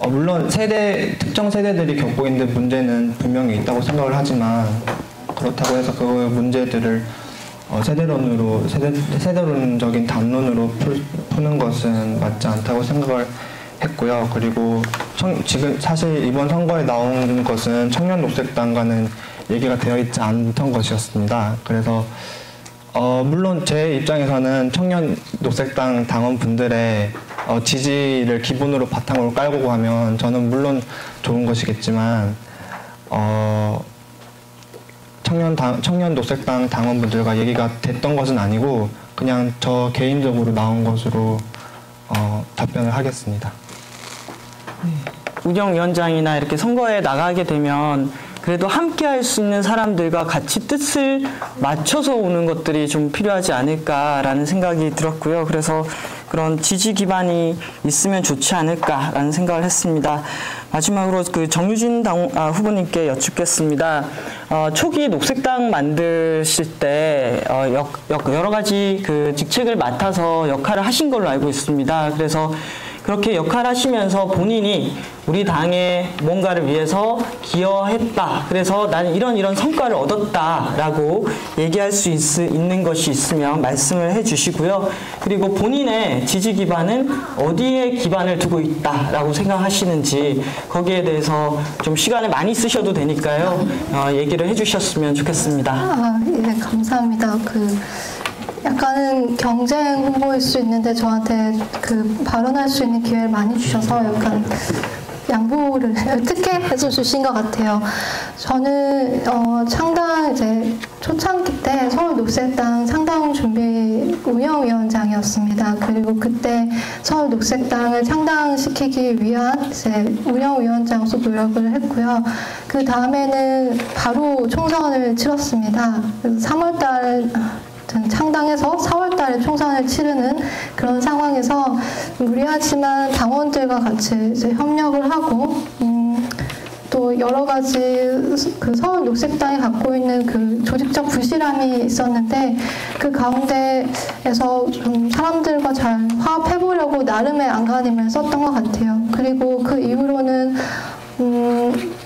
물론 특정 세대들이 겪고 있는 문제는 분명히 있다고 생각을 하지만 그렇다고 해서 그 문제들을 세대론적인 담론으로 푸는 것은 맞지 않다고 생각을 했고요. 그리고 지금 사실 이번 선거에 나온 것은 청년 녹색당과는 얘기가 되어 있지 않던 것이었습니다. 그래서 물론 제 입장에서는 청년 녹색당 당원분들의 지지를 기본으로 바탕으로 깔고 하면 저는 물론 좋은 것이겠지만 청년 녹색당 당원분들과 얘기가 됐던 것은 아니고 그냥 저 개인적으로 나온 것으로 답변을 하겠습니다. 운영위원장이나 이렇게 선거에 나가게 되면 그래도 함께 할 수 있는 사람들과 같이 뜻을 맞춰서 오는 것들이 좀 필요하지 않을까라는 생각이 들었고요. 그래서 그런 지지 기반이 있으면 좋지 않을까라는 생각을 했습니다. 마지막으로 그 정유진 후보님께 여쭙겠습니다. 초기 녹색당 만드실 때 여러 가지 그 직책을 맡아서 역할을 하신 걸로 알고 있습니다. 그래서 그렇게 역할하시면서 본인이 우리 당에 뭔가를 위해서 기여했다. 그래서 나는 이런 성과를 얻었다라고 얘기할 수 있는 것이 있으면 말씀을 해주시고요. 그리고 본인의 지지 기반은 어디에 기반을 두고 있다라고 생각하시는지 거기에 대해서 좀 시간을 많이 쓰셔도 되니까요. 얘기를 해주셨으면 좋겠습니다. 네, 감사합니다. 약간은 경쟁 후보일 수 있는데 저한테 발언할 수 있는 기회를 많이 주셔서 약간 양보를 특혜해서 주신 것 같아요. 저는 창당 초창기 때 서울 녹색당 창당 준비 운영위원장이었습니다. 그리고 그때 서울 녹색당을 창당시키기 위한 운영위원장으로서 노력을 했고요. 그 다음에는 바로 총선을 치렀습니다. 그래서 3월달 창당해서 4월달에 총선을 치르는 그런 상황에서 무리하지만 당원들과 같이 협력을 하고 또 또 여러 가지 그 서울 녹색당이 갖고 있는 그 조직적 부실함이 있었는데 그 가운데에서 좀 사람들과 잘 화합해보려고 나름의 안간힘을 썼던 것 같아요. 그리고 그 이후로는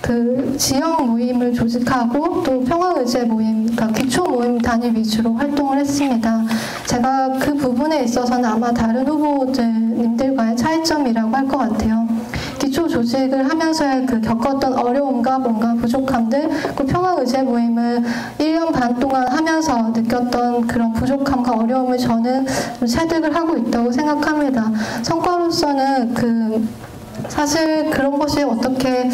그 지역 모임을 조직하고 또 평화의제 모임, 그러니까 기초 모임 단위 위주로 활동을 했습니다. 제가 그 부분에 있어서는 아마 다른 후보님들과의 차이점이라고 할 것 같아요. 기초 조직을 하면서의 그 겪었던 어려움과 뭔가 부족함들, 그 평화의제 모임을 1년 반 동안 하면서 느꼈던 그런 부족함과 어려움을 저는 체득을 하고 있다고 생각합니다. 성과로서는 사실 그런 것이 어떻게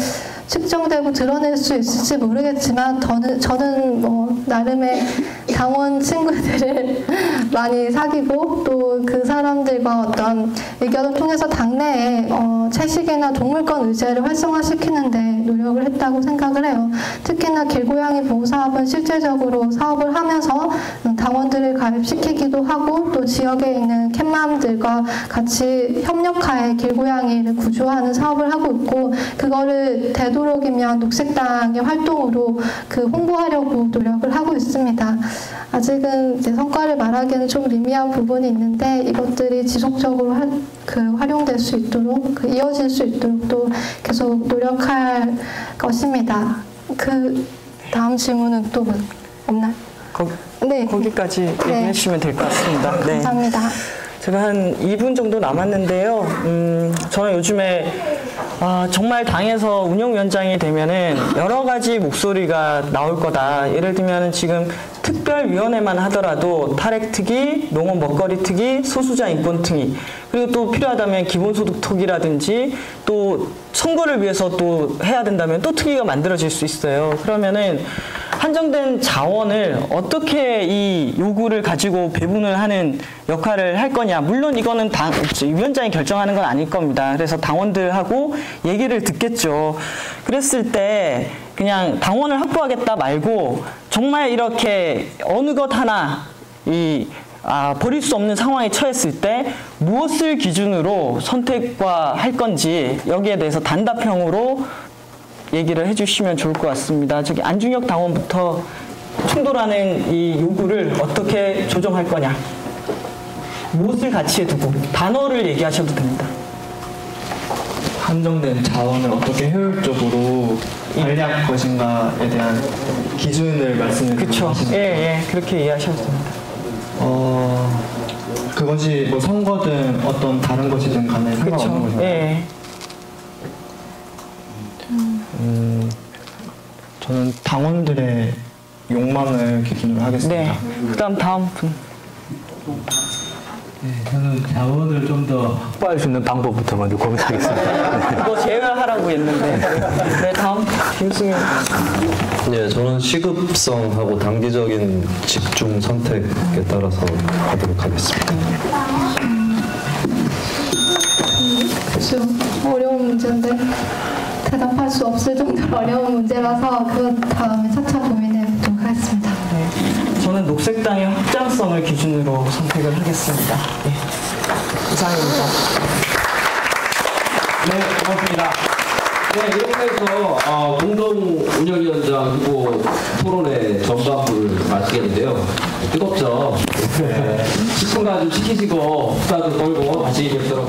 측정되고 드러낼 수 있을지 모르겠지만 저는 뭐 나름의 당원 친구들을 많이 사귀고 또 그 사람들과 어떤 의견을 통해서 당내에 채식이나 동물권 의제를 활성화시키는데 노력을 했다고 생각을 해요. 특히나 길고양이 보호사업은 실제적으로 사업을 하면서 당원들을 가입시키기도 하고 또 지역에 있는 캣맘들과 같이 협력하에 길고양이를 구조하는 사업을 하고 있고 그거를 되도록이면 녹색당의 활동으로 홍보하려고 노력을 하고 있습니다. 아직은 이제 성과를 말하기에는 좀 미미한 부분이 있는데 이것들이 지속적으로 활용될 수 있도록 이어질 수 있도록 또 계속 노력할 것입니다. 다음 질문은 또 없나요? 네. 거기까지 얘기해 주시면 될 것 같습니다. 네. 감사합니다. 제가 한 2분 정도 남았는데요. 저는 요즘에 정말 당에서 운영위원장이 되면은 여러 가지 목소리가 나올 거다. 예를 들면 지금 특별위원회만 하더라도 탈핵특위, 농업 먹거리 특위, 소수자 인권 특위, 그리고 또 필요하다면 기본소득 특위라든지 또 선거를 위해서 또 해야 된다면 또 특위가 만들어질 수 있어요. 그러면은 한정된 자원을 어떻게 이 요구를 가지고 배분을 하는 역할을 할 거냐. 물론 이거는 위원장이 결정하는 건 아닐 겁니다. 그래서 당원들하고 얘기를 듣겠죠. 그랬을 때 그냥 당원을 확보하겠다 말고 정말 이렇게 어느 것 하나 버릴 수 없는 상황에 처했을 때 무엇을 기준으로 선택과 할 건지 여기에 대해서 단답형으로 얘기를 해주시면 좋을 것 같습니다. 저기 안중혁 당원부터 충돌하는 이 요구를 어떻게 조정할 거냐. 무엇을 가치에 두고 단어를 얘기하셔도 됩니다. 한정된 자원을 어떻게 효율적으로 관리할 것인가에 대한 기준을 말씀해 주시면 그렇죠. 예, 그렇게 이해하셔도 됩니다. 그것이 뭐 선거든 어떤 다른 것이든 간에 상관없는 거죠. 예. 저는 당원들의 욕망을 기준으로 하겠습니다. 네. 그다음 다음 분. 네, 저는 자원을 좀 더 확보할 수 있는 방법부터 먼저 고민하겠습니다. 그거 제외하라고 했는데. 네, 다음 김승현. 예, 저는 시급성하고 단기적인 집중 선택에 따라서 하도록 하겠습니다. 어려운 문제인데 대답할 수 없을 정도로 어려운 문제라서 그 다음에 차차 고민해 보도록 하겠습니다. 네, 저는 녹색당의 확장성을 기준으로 선택을 하겠습니다. 네. 이상입니다. 네, 고맙습니다. 네, 이렇게 해서 공동운영위원장 후보 토론회 전반부를 마치겠는데요. 뜨겁죠? 네. 식품가 좀 시키시고 수다 좀 떨고 다시 뵙도록